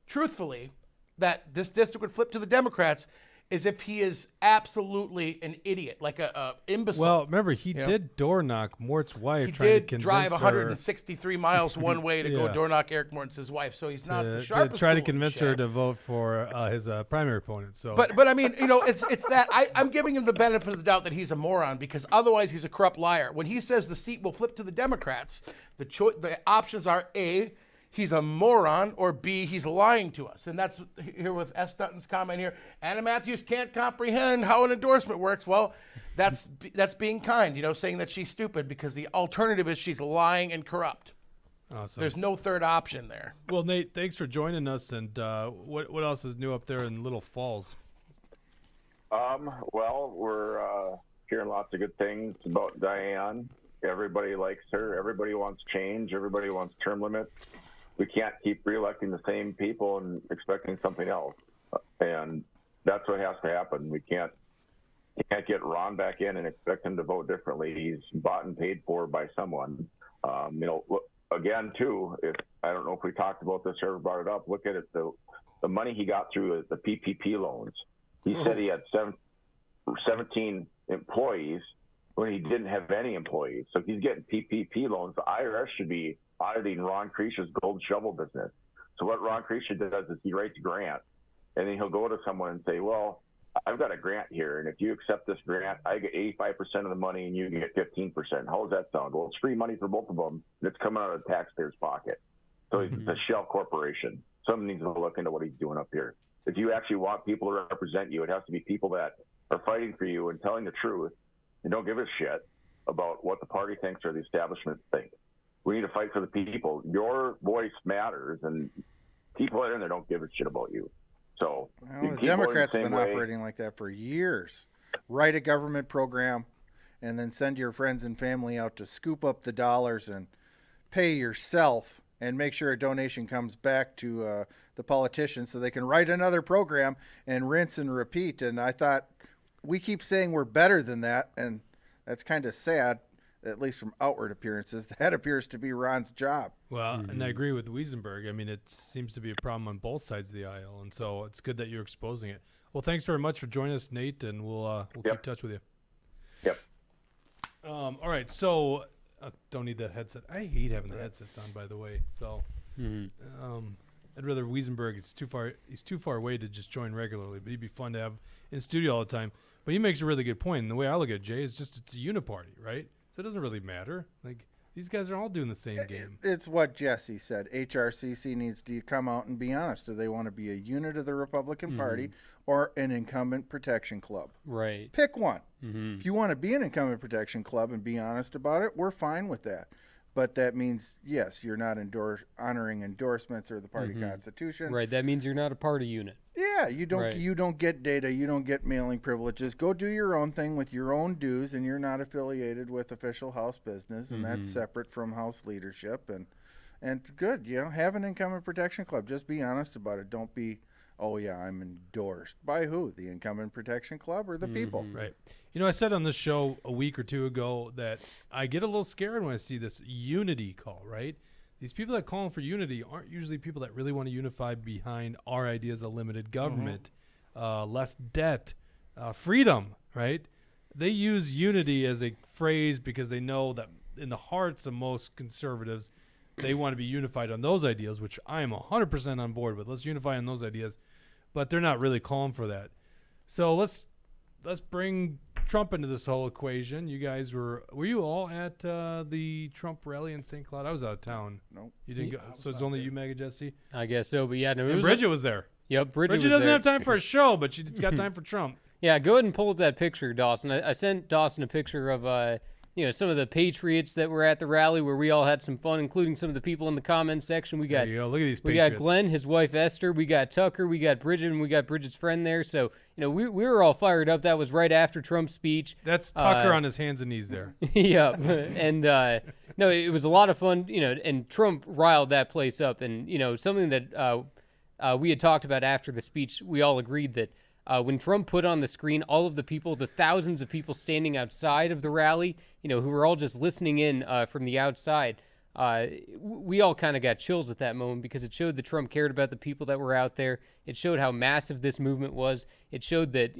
truthfully, that this district would flip to the Democrats is if he is absolutely an idiot, like a imbecile. Well, remember, he did door knock Mort's wife. He trying to did convince drive her 163 miles one way to go door knock Eric Morton's wife, so he's not the sharpest to try to tool in the convince her shed. to vote for his primary opponent. So, But I mean, you know, it's that I'm giving him the benefit of the doubt that he's a moron, because otherwise he's a corrupt liar. When he says the seat will flip to the Democrats, the options are A, he's a moron, or B, he's lying to us. And that's here with S. Dutton's comment here. Anna Matthews can't comprehend how an endorsement works. Well, that's being kind, you know, saying that she's stupid, because the alternative is she's lying and corrupt. awesome. There's no third option there. Well, Nate, thanks for joining us. And what else is new up there in Little Falls? Well, we're hearing lots of good things about Diane. Everybody likes her. Everybody wants change. Everybody wants term limits. We can't keep reelecting the same people and expecting something else. And that's what has to happen. We can't get Ron back in and expect him to vote differently. He's bought and paid for by someone. You know, look, again, too, I don't know if we talked about this or ever brought it up. Look at it, the money he got through the PPP loans. He said he had 17 employees when he didn't have any employees. So he's getting PPP loans. The IRS should be auditing Ron Kreischer's gold shovel business. So what Ron Kreischer does is he writes grants, and then he'll go to someone and say, well, I've got a grant here, and if you accept this grant, I get 85% of the money and you get 15%. How does that sound? Well, it's free money for both of them, and it's coming out of the taxpayer's pocket. So it's a shell corporation. Someone needs to look into what he's doing up here. If you actually want people to represent you, it has to be people that are fighting for you and telling the truth and don't give a shit about what the party thinks or the establishment thinks. We need to fight for the people. Your voice matters, and people that are in there don't give a shit about you. So well, the Democrats have been operating like that for years. Write a government program and then send your friends and family out to scoop up the dollars and pay yourself and make sure a donation comes back to the politicians so they can write another program and rinse and repeat. And I thought, we keep saying we're better than that, and that's kind of sad. At least from outward appearances, that appears to be Ron's job. Well, and I agree with Wiesenberg. I mean, it seems to be a problem on both sides of the aisle, and so it's good that you're exposing it. Well, thanks very much for joining us, Nate, and we'll keep in touch with you. Yep. All right, so don't need that headset. I hate having the headsets on, by the way. So I'd rather Wiesenberg. He's too far away to just join regularly, but he'd be fun to have in studio all the time. But he makes a really good point, and the way I look at it, Jay, is just it's a uniparty, right? So it doesn't really matter. Like, these guys are all doing the same game. It's what Jesse said. HRCC needs to come out and be honest. Do they want to be a unit of the Republican Party or an incumbent protection club? Right. Pick one. If you want to be an incumbent protection club and be honest about it, we're fine with that. But that means, yes, you're not honoring endorsements or the party constitution. Right. That means you're not a party unit. Yeah, you don't get data, you don't get mailing privileges. Go do your own thing with your own dues, and you're not affiliated with official House business, and that's separate from House leadership. And good, you know, have an incumbent protection club. Just be honest about it. Don't be, oh yeah, I'm endorsed by who? The incumbent protection club or the people? Right. You know, I said on this show a week or two ago that I get a little scared when I see this unity call, right? These people that call for unity aren't usually people that really want to unify behind our ideas of limited government, less debt, freedom, right? They use unity as a phrase because they know that in the hearts of most conservatives, they want to be unified on those ideas, which I am 100% on board with. Let's unify on those ideas. but they're not really calling for that. So let's bring Trump into this whole equation. You guys were you all at the Trump rally in St. Cloud? I was out of town. Nope. You didn't go. So it's only you, MAGA Jesse? I guess so, but yeah, no. And Bridget was there. Yep, Bridget was doesn't there. have time for a show, but she's got time for Trump. Yeah, go ahead and pull up that picture, Dawson. I sent Dawson a picture of some of the patriots that were at the rally where we all had some fun, including some of the people in the comments section. We got There you go. Look at these we patriots. got Glenn, his wife Esther, we got Tucker, we got Bridget, and we got Bridget's friend there. So we were all fired up. That was right after Trump's speech. That's Tucker on his hands and knees there. Yeah, and no, it was a lot of fun. And Trump riled that place up. And something that we had talked about after the speech, we all agreed that when Trump put on the screen all of the people, the thousands of people standing outside of the rally, who were all just listening in from the outside, we all kind of got chills at that moment because it showed that Trump cared about the people that were out there. It showed how massive this movement was. It showed that,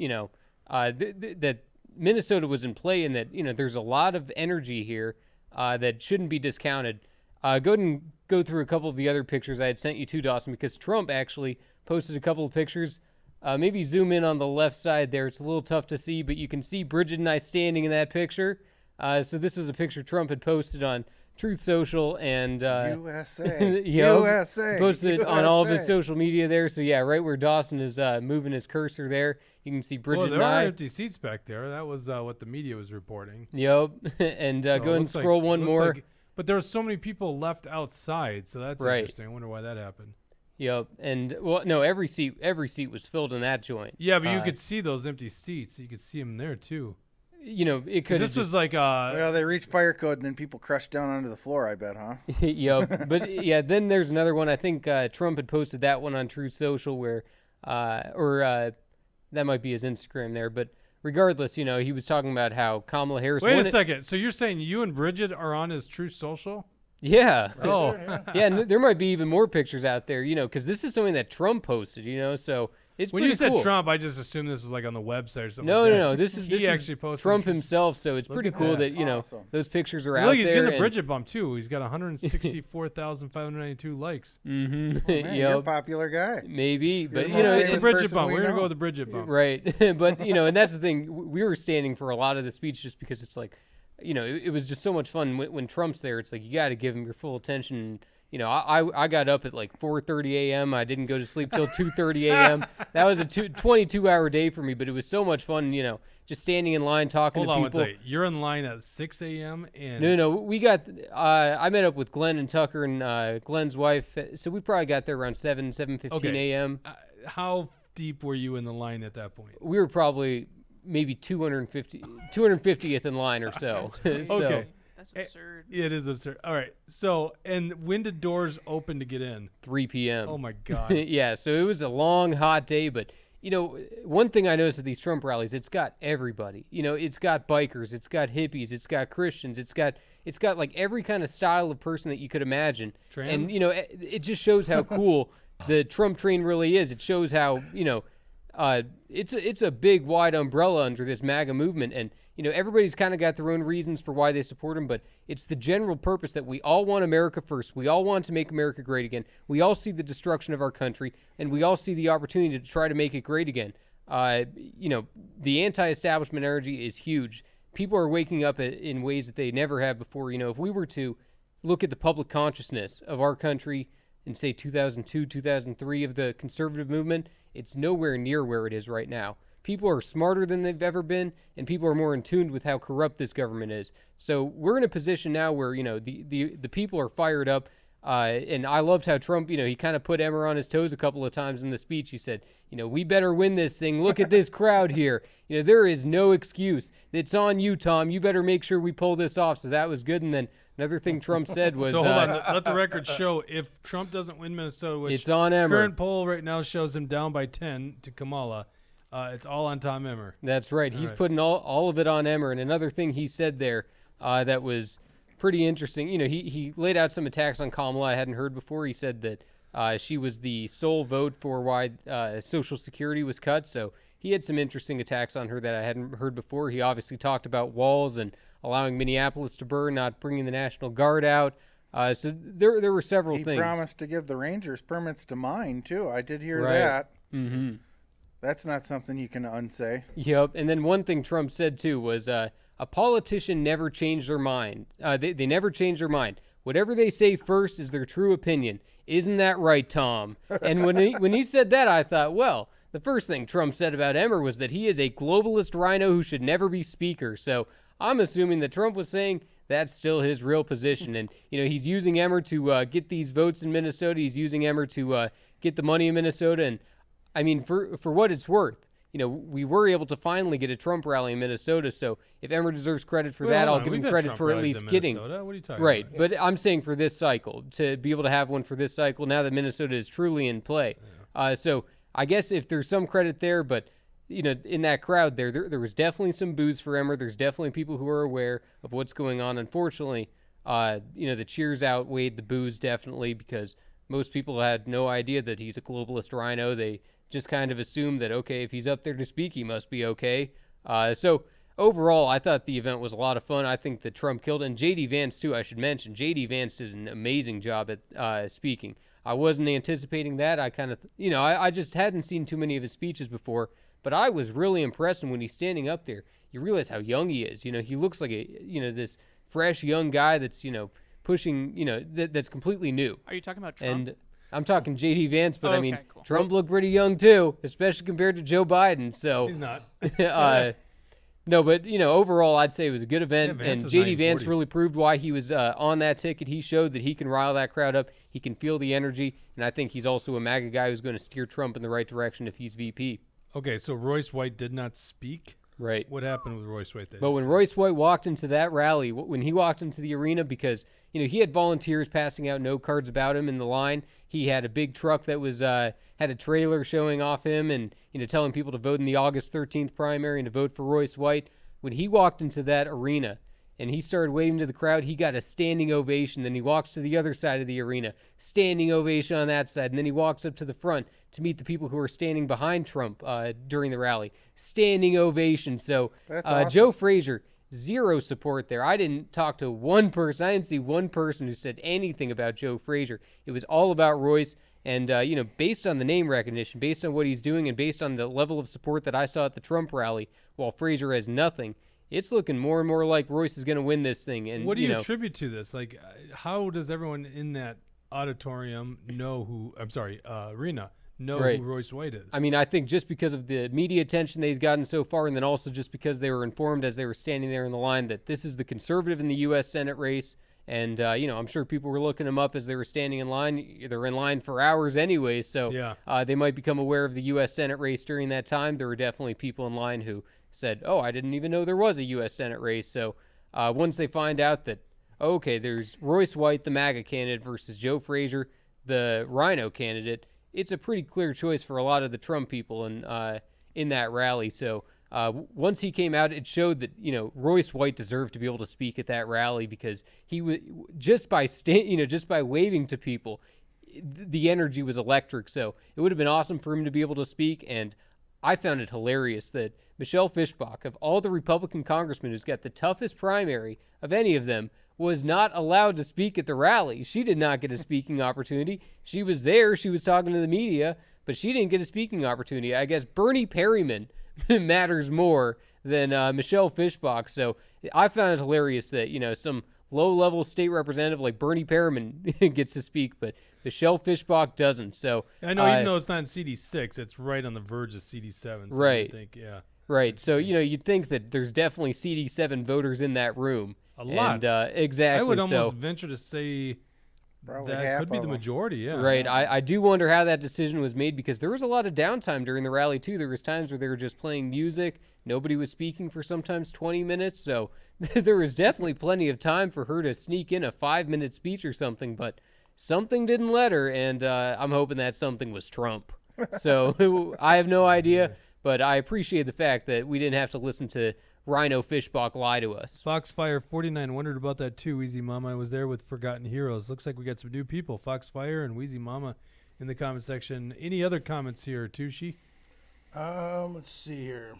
that Minnesota was in play and that, there's a lot of energy here that shouldn't be discounted. Go ahead and go through a couple of the other pictures I had sent you too, Dawson, because Trump actually posted a couple of pictures. Maybe zoom in on the left side there. It's a little tough to see, but you can see Bridget and I standing in that picture. So this was a picture Trump had posted on Truth Social and USA. USA. Posted USA. on all of his social media there. So yeah, right where Dawson is moving his cursor there, you can see Bridget Well, there and are I. empty seats back there. That was what the media was reporting. Yep. And So go it ahead and looks scroll one looks more. But there were so many people left outside, so that's Right. interesting. I wonder why that happened. Yep. And well, no, every seat was filled in that joint. Yeah, but you could see those empty seats. You could see them there too. It could. This was like Well, they reached fire code, and then people crushed down onto the floor, I bet, huh? Yep. But yeah, then there's another one. I think Trump had posted that one on Truth Social where, that might be his Instagram there. But regardless, he was talking about how Kamala Harris. Wait a second. So you're saying you and Bridget are on his Truth Social? Yeah. Oh. Yeah, and there might be even more pictures out there, because this is something that Trump posted, so it's When pretty you said cool. Trump, I just assumed this was like on the website or something. No, like that. no. This is actually posted Trump Truth- himself, so it's pretty at cool that. that Awesome. those pictures are out Look, he's there. getting the and- Bridget bump too. He's got 164,592 likes. Mhm. Oh, man, you're a Yep. popular guy. Maybe, but the It's most the famous Bridget person bump. we We're gonna go know. with the Bridget bump. right. But and that's the thing. We were standing for a lot of the speech just because it's like, it was just so much fun when Trump's there. It's like you got to give him your full attention. I got up at like 4:30 a.m. I didn't go to sleep till 2:30 a.m. That was a 22-hour day for me, but it was so much fun. Just standing in line talking Hold to on people. one second. You're in line at 6 a.m. and No. We got. I met up with Glenn and Tucker and Glenn's wife. So we probably got there around 7:15 Okay. a.m. How deep were you in the line at that point? We were probably maybe 250th in line or so. So, Okay. That's absurd. It is absurd. All right. So, and when did doors open to get in? 3 p.m. Oh my God. Yeah, so it was a long, hot day, but one thing I noticed at these Trump rallies, it's got everybody. It's got bikers, it's got hippies, it's got Christians, it's got like every kind of style of person that you could imagine. Trans? And it just shows how cool the Trump train really is. It shows how it's a big, wide umbrella under this MAGA movement, and everybody's kind of got their own reasons for why they support him, but it's the general purpose that we all want America first. We all want to make America great again. We all see the destruction of our country, and we all see the opportunity to try to make it great again. The anti-establishment energy is huge. People are waking up in ways that they never have before. If we were to look at the public consciousness of our country in, say, 2002, 2003 of the conservative movement, it's nowhere near where it is right now. People are smarter than they've ever been, and people are more in tune with how corrupt this government is. So we're in a position now where, the people are fired up. And I loved how Trump, he kind of put Emmer on his toes a couple of times in the speech. He said, we better win this thing. Look at this crowd here. There is no excuse. It's on you, Tom. You better make sure we pull this off. So that was good. And then another thing Trump said was, So hold on. Let the record show if Trump doesn't win Minnesota, which it's on Emmer. current poll right now shows him down by 10 to Kamala. It's all on Tom Emmer. That's right. He's right. putting all of it on Emmer. And another thing he said there that was pretty interesting. He laid out some attacks on Kamala I hadn't heard before. He said that she was the sole vote for why Social Security was cut. So he had some interesting attacks on her that I hadn't heard before. He obviously talked about Walz and allowing Minneapolis to burn, not bringing the National Guard out. So there were several He things. promised to give the Rangers permits to mine, too. I did hear Right. that. Mm-hmm. That's not something you can unsay. Yep. And then one thing Trump said too was a politician never changed their mind. They never change their mind. Whatever they say first is their true opinion. Isn't that right, Tom? And when he said that, I thought, well, the first thing Trump said about Emmer was that he is a globalist rhino who should never be speaker. So I'm assuming that Trump was saying that's still his real position. And, he's using Emmer to get these votes in Minnesota. He's using Emmer to get the money in Minnesota. And, I mean, for what it's worth, we were able to finally get a Trump rally in Minnesota. So if Emmer deserves credit for that, I'll give him credit for at least getting. What are you talking right. about? But I'm saying for this cycle, to be able to have one for this cycle, now that Minnesota is truly in play. So I guess if there's some credit there, but, in that crowd there was definitely some boos for Emmer. There's definitely people who are aware of what's going on. Unfortunately, the cheers outweighed the boos definitely, because most people had no idea that he's a globalist rhino. They just kind of assumed that, okay, if he's up there to speak, he must be okay. So overall, I thought the event was a lot of fun. I think that Trump killed it. And J.D. Vance, too, I should mention. J.D. Vance did an amazing job at speaking. I wasn't anticipating that. I kind of, I just hadn't seen too many of his speeches before, but I was really impressed. And when he's standing up there, you realize how young he is. He looks like this fresh young guy that's, pushing, that's completely new. Are you talking about Trump? And I'm talking J.D. Vance, but I mean, cool. Trump looked pretty young too, especially compared to Joe Biden. So He's not. no, but overall, I'd say it was a good event, Vance and is J.D. Vance 940. really proved why he was on that ticket. He showed that he can rile that crowd up. He can feel the energy, and I think he's also a MAGA guy who's going to steer Trump in the right direction if he's VP. Okay, so Royce White did not speak. Right. What happened with Royce White there? But when Royce White walked into that rally, when he walked into the arena, because he had volunteers passing out note cards about him in the line. He had a big truck that was had a trailer showing off him, and telling people to vote in the August 13th primary and to vote for Royce White. When he walked into that arena and he started waving to the crowd, he got a standing ovation. Then he walks to the other side of the arena, standing ovation on that side, and then he walks up to the front to meet the people who are standing behind Trump during the rally, standing ovation. So That's awesome. Joe Frazier, zero support there. I didn't talk to one person. I didn't see one person who said anything about Joe Frazier. It was all about Royce. And, based on the name recognition, based on what he's doing, and based on the level of support that I saw at the Trump rally, while Frazier has nothing, it's looking more and more like Royce is going to win this thing. And what do you attribute to this? Like, how does everyone in that auditorium arena know Right. who Royce White is? I mean, I think just because of the media attention that he's gotten so far, and then also just because they were informed as they were standing there in the line that this is the conservative in the U.S. Senate race. And, I'm sure people were looking him up as they were standing in line. They're in line for hours anyway, so Yeah. they might become aware of the U.S. Senate race during that time. There were definitely people in line who said, oh, I didn't even know there was a U.S. Senate race. So once they find out that, okay, there's Royce White, the MAGA candidate, versus Joe Frazier, the Rhino candidate, it's a pretty clear choice for a lot of the Trump people in that rally. So once he came out, it showed that Royce White deserved to be able to speak at that rally, because he was just by waving to people, the energy was electric. So it would have been awesome for him to be able to speak. And I found it hilarious that Michelle Fischbach, of all the Republican congressmen who's got the toughest primary of any of them, was not allowed to speak at the rally. She did not get a speaking opportunity. She was there. She was talking to the media, but she didn't get a speaking opportunity. I guess Bernie Perryman matters more than Michelle Fischbach. So I found it hilarious that, some low-level state representative like Bernie Perryman gets to speak, but Michelle Fischbach doesn't. So I know, even though it's not in CD6, it's right on the verge of CD7. So Right. I think, yeah. Right. So, you'd think that there's definitely CD7 voters in that room. A lot. And, exactly. I would so, almost venture to say Probably that half could be of the them. majority, yeah. Right. I do wonder how that decision was made, because there was a lot of downtime during the rally, too. There was times where they were just playing music. Nobody was speaking for sometimes 20 minutes. So there was definitely plenty of time for her to sneak in a 5-minute speech or something, but something didn't let her, and I'm hoping that something was Trump. So I have no idea, but I appreciate the fact that we didn't have to listen to Rhino Fischbach lie to us. Foxfire 49 wondered about that too. Wheezy Mama, I was there with Forgotten Heroes. Looks like we got some new people. Foxfire and Wheezy Mama in the comment section. Any other comments here, Tushi? Let's see here.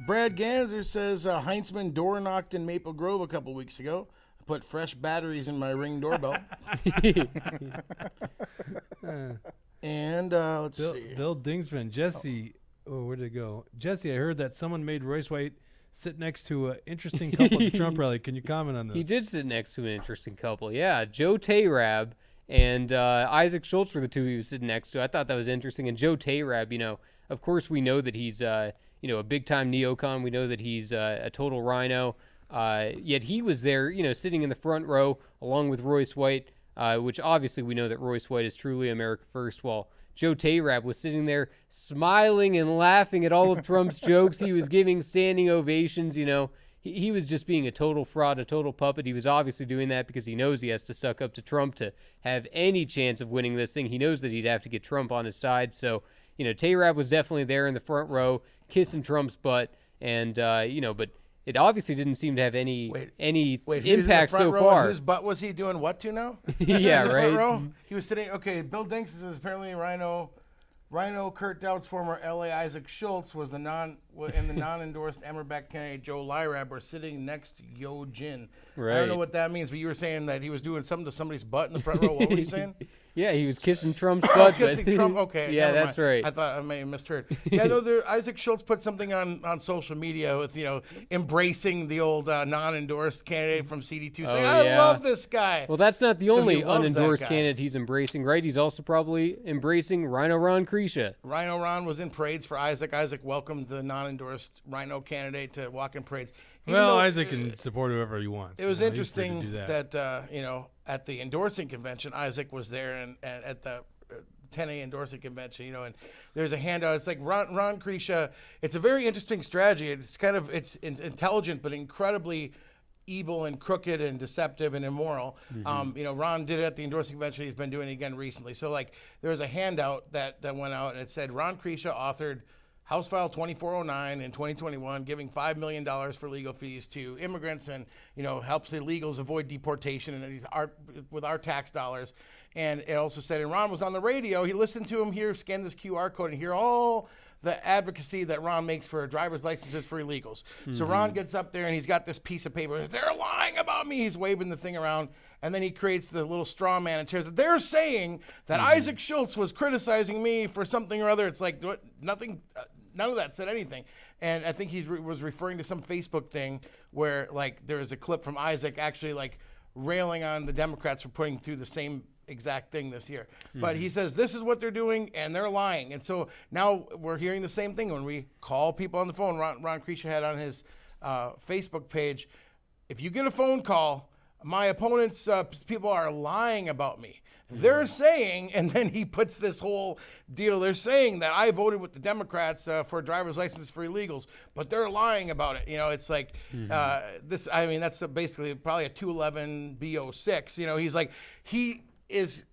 Brad Ganser says Heinzman door knocked in Maple Grove a couple weeks ago. Put fresh batteries in my Ring doorbell. And let's see. Bill Dingsman, Jesse. Oh, where'd it go? Jesse, I heard that someone made Royce White sit next to an interesting couple at the Trump rally. Can you comment on this? He did sit next to an interesting couple. Yeah, Joe Tayrab and Isaac Schultz were the two he was sitting next to. I thought that was interesting. And Joe Tayrab, of course we know that he's, a big-time neocon. We know that he's a total rhino. Yet he was there, sitting in the front row along with Royce White, which obviously we know that Royce White is truly America First, while Joe Tayrab was sitting there smiling and laughing at all of Trump's jokes. He was giving standing ovations, He was just being a total fraud, a total puppet. He was obviously doing that because he knows he has to suck up to Trump to have any chance of winning this thing. He knows that he'd have to get Trump on his side. So, Tayrab was definitely there in the front row, kissing Trump's butt. And, but it obviously didn't seem to have any impact so far. Whose butt was he doing what to now? Yeah, in the right. Front row? He was sitting. Okay, Bill Dinks is apparently Rhino. Kurt Dowd's former L.A. Isaac Schultz was the non-endorsed Emmerbeck candidate Joe Lyrab were sitting next to Yo Jin. Right. I don't know what that means, but you were saying that he was doing something to somebody's butt in the front row. What were you saying? Yeah, he was kissing Trump's butt. Kissing Trump. Okay. Yeah, never that's mind. right. I thought I may have misheard. Yeah, no. Isaac Schultz put something on social media with embracing the old non-endorsed candidate from CD2. Saying, I love this guy. Well, that's not the So only he loves that unendorsed guy. candidate he's embracing, right? He's also probably embracing Rhino Ron Krisha. Rhino Ron was in parades for Isaac. Isaac welcomed the non-endorsed Rhino candidate to walk in parades. Even Well, though Isaac can support whoever he wants. It was He's free to interesting do that. at the endorsing convention, Isaac was there, and at the 10A endorsing convention, and there's a handout. It's like Ron Krisha. It's a very interesting strategy. It's intelligent, but incredibly evil and crooked and deceptive and immoral. Ron did it at the endorsing convention. He's been doing it again recently. So there was a handout that went out, and it said Ron Krisha authored House File 2409 in 2021, giving $5 million for legal fees to immigrants and, helps illegals avoid deportation and with our tax dollars. And it also said, and Ron was on the radio. He listened to him here, scan this QR code, and hear all the advocacy that Ron makes for driver's licenses for illegals. So Ron gets up there, and he's got this piece of paper. They're lying about me. He's waving the thing around. And then he creates the little straw man and tears it. They're saying that Isaac Schultz was criticizing me for something or other. It's like nothing. None of that said anything. And I think he was referring to some Facebook thing where there was a clip from Isaac actually railing on the Democrats for putting through the same exact thing this year. But he says this is what they're doing and they're lying. And so now we're hearing the same thing when we call people on the phone. Ron Krisha had on his Facebook page, if you get a phone call, my opponent's people are lying about me. They're saying, and then he puts this whole deal, they're saying that I voted with the Democrats for driver's license for illegals, but they're lying about it. It's like this, that's basically probably a 211 B06. He's like, he is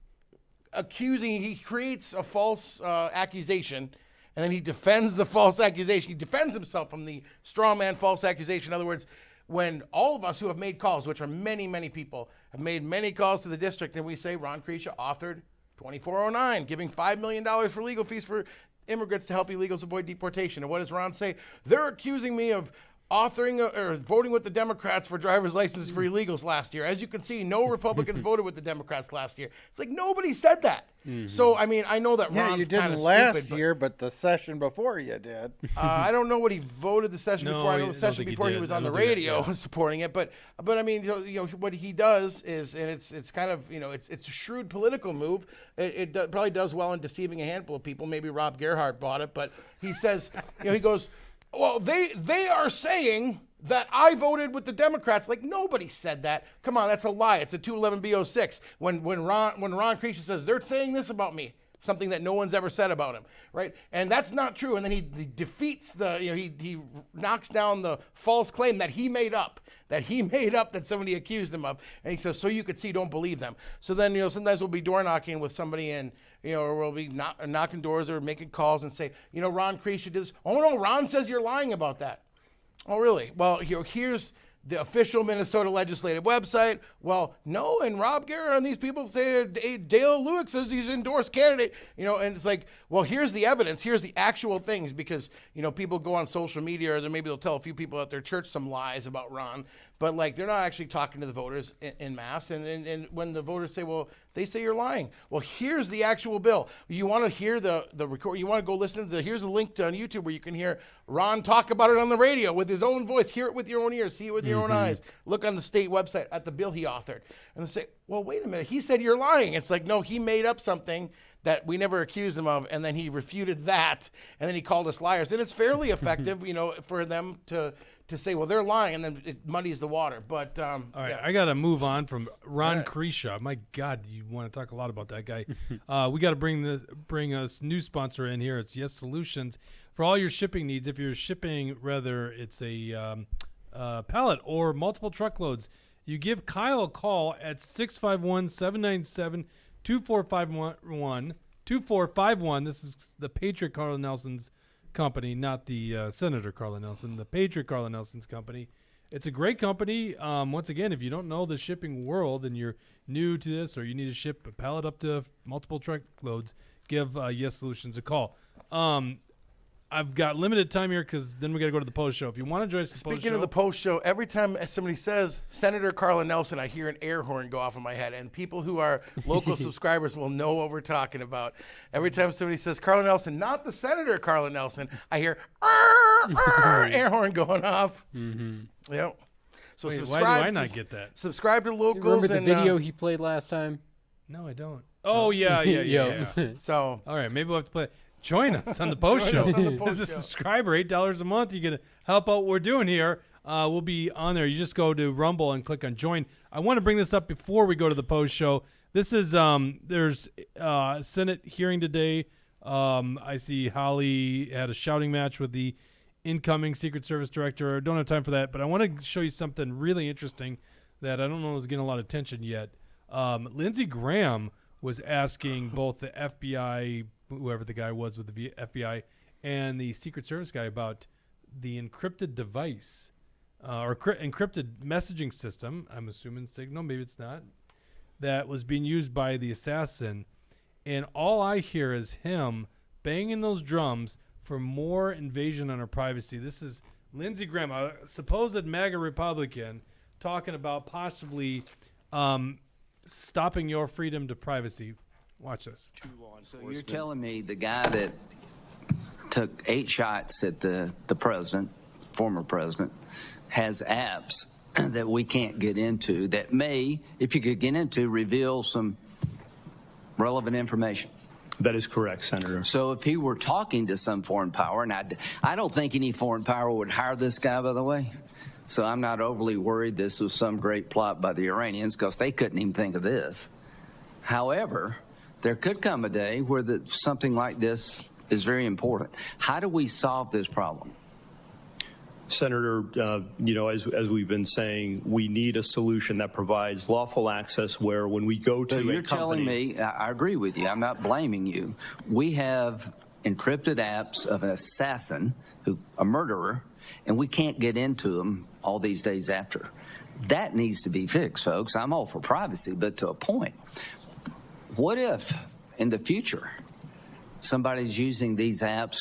accusing, he creates a false accusation, and then he defends the false accusation. He defends himself from the straw man false accusation. In other words, when all of us who have made calls, which are many, many people, have made many calls to the district, and we say Ron Krisha authored 2409, giving $5 million for legal fees for immigrants to help illegals avoid deportation. And what does Ron say? They're accusing me of authoring or voting with the Democrats for driver's licenses for illegals last year. As you can see, no Republicans voted with the Democrats last year. It's like nobody said that. So, I know that Ron's you didn't last year, but the session before you did. I don't know what he voted the session before. I know the session before he was on the radio supporting it. But what he does is, and it's kind of, it's a shrewd political move. It probably does well in deceiving a handful of people. Maybe Rob Gerhardt bought it, but he says, he goes, well, they are saying that I voted with the Democrats. Like, nobody said that. Come on, that's a lie. It's a 211 B06. When Ron Krisha says they're saying this about me, something that no one's ever said about him, right? And that's not true. And then he defeats he knocks down the false claim that he made up. That somebody accused him of. And he says, so you could see, don't believe them. So then, sometimes we'll be door knocking with somebody and, or we'll be knocking doors or making calls and say, Ron Krisha did this. Oh, no, Ron says you're lying about that. Oh, really? Well, here's the official Minnesota legislative website. Well, no, and Rob Garrett and these people say Dale Lewick says he's endorsed candidate, and it's like, well, here's the evidence. Here's the actual things because, people go on social media or maybe they'll tell a few people at their church some lies about Ron, but they're not actually talking to the voters in mass. And when the voters say, well, They say you're lying. Well, here's the actual bill. You want to hear the record? You want to go listen to here's a link on YouTube where you can hear Ron talk about it on the radio with his own voice. Hear it with your own ears. See it with your own eyes. Look on the state website at the bill he authored. And they say, well, wait a minute. He said you're lying. It's like, no, he made up something that we never accused him of, and then he refuted that, and then he called us liars. And it's fairly effective, for them to say, well, they're lying, and then it muddies the water. But all right, I got to move on from Ron Krisha. My God, you want to talk a lot about that guy. We got to bring us new sponsor in here. It's Yes Solutions for all your shipping needs. If you're shipping, whether it's a pallet or multiple truckloads, you give Kyle a call at 651-797-2451. This is the Patriot Carla Nelson's company, not the Senator Carla Nelson, the Patriot Carla Nelson's company. It's a great company. Once again, if you don't know the shipping world and you're new to this, or you need to ship a pallet up to multiple truckloads, give Yes Solutions a call. I've got limited time here because then we got to go to the post show. If you want to join us, speaking of the post show, every time somebody says Senator Carla Nelson, I hear an air horn go off in my head, and people who are local subscribers will know what we're talking about. Every time somebody says Carla Nelson, not the Senator Carla Nelson, I hear air horn going off. Yep. So Wait, subscribe. why do I not get that? Subscribe to locals. Remember the and, video he played last time? No, I don't. Oh yeah. So all right, maybe we'll have to play. Join us on the post show. As a subscriber, $8 a month, you get to help out what we're doing here. We'll be on there. You just go to Rumble and click on join. I want to bring this up before we go to the post show. This is there's a Senate hearing today. I see Holly had a shouting match with the incoming Secret Service director. I don't have time for that, but I want to show you something really interesting that I don't know is getting a lot of attention yet. Lindsey Graham was asking both the FBI, whoever the guy was with the FBI, and the Secret Service guy about the encrypted device or encrypted messaging system. I'm assuming Signal, maybe it's not, that was being used by the assassin. And all I hear is him banging those drums for more invasion on our privacy. This is Lindsey Graham, a supposed MAGA Republican, talking about possibly stopping your freedom to privacy. Watch this. So you're telling me the guy that took 8 shots at the president, former president, has apps that we can't get into that may, if you could get into, reveal some relevant information? That is correct, Senator. So if he were talking to some foreign power, and I don't think any foreign power would hire this guy, by the way, so I'm not overly worried this was some great plot by the Iranians because they couldn't even think of this. However, there could come a day where something like this is very important. How do we solve this problem? Senator, as we've been saying, we need a solution that provides lawful access where when we go to so a you're company... telling me, I agree with you, I'm not blaming you. We have encrypted apps of an assassin, a murderer, and we can't get into them all these days after. That needs to be fixed, folks. I'm all for privacy, but to a point. What if, in the future, somebody's using these apps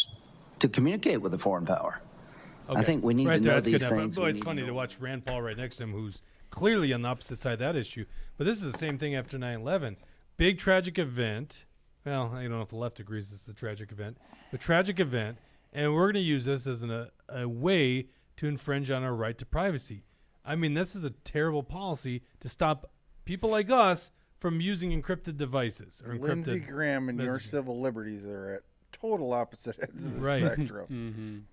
to communicate with a foreign power? Okay. I think we need to know these things. Boy, it's funny to watch Rand Paul right next to him, who's clearly on the opposite side of that issue. But this is the same thing after 9/11. Big tragic event. Well, I don't know if the left agrees this is a tragic event, but tragic event. And we're going to use this as a way to infringe on our right to privacy. I mean, this is a terrible policy to stop people like us from using encrypted devices or encrypted Lindsey Graham and your messaging. civil liberties are at total opposite ends of the Right. spectrum.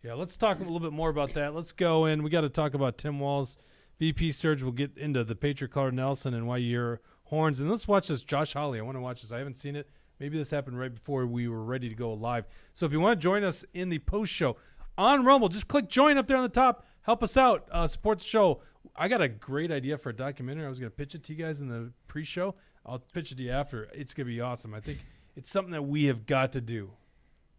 Yeah, let's talk a little bit more about that. Let's go in. We got to talk about Tim Walz, VP Surge. We'll get into the Patriot Carla Nelson and why you hear horns. And let's watch this. Josh Hawley. I want to watch this. I haven't seen it. Maybe this happened right before we were ready to go live. So if you want to join us in the post show on Rumble, just click join up there on the top. Help us out. Support the show. I got a great idea for a documentary. I was going to pitch it to you guys in the pre-show. I'll pitch it to you after. It's going to be awesome. I think it's something that we have got to do.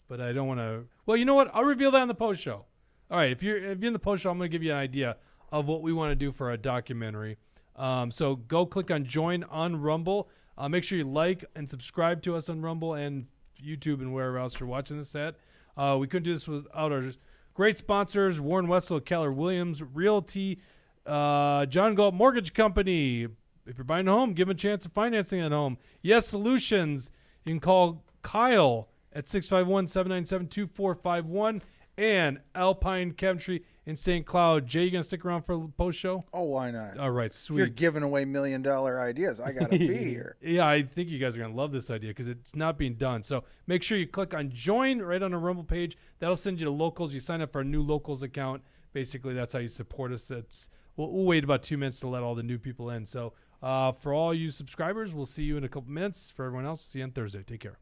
But I don't want to. Well, you know what? I'll reveal that on the post show. All right. If you're in the post show, I'm going to give you an idea of what we want to do for a documentary. So go click on join on Rumble. Make sure you like and subscribe to us on Rumble and YouTube and wherever else you're watching this at. We couldn't do this without our great sponsors: Warren Wessel, Keller Williams Realty, John Galt Mortgage Company, if you're buying a home, give them a chance of financing that home. Yes Solutions. You can call Kyle at 651-797-2451 and Alpine Chemistry in St. Cloud. Jay, you going to stick around for the post show? Oh, why not? All right, If sweet. you're giving away $1 million ideas, I got to be here. Yeah, I think you guys are going to love this idea because it's not being done. So make sure you click on join right on the Rumble page. That'll send you to locals. You sign up for a new locals account. Basically, that's how you support us. We'll wait about 2 minutes to let all the new people in. So for all you subscribers, we'll see you in a couple minutes. For everyone else, see you on Thursday. Take care.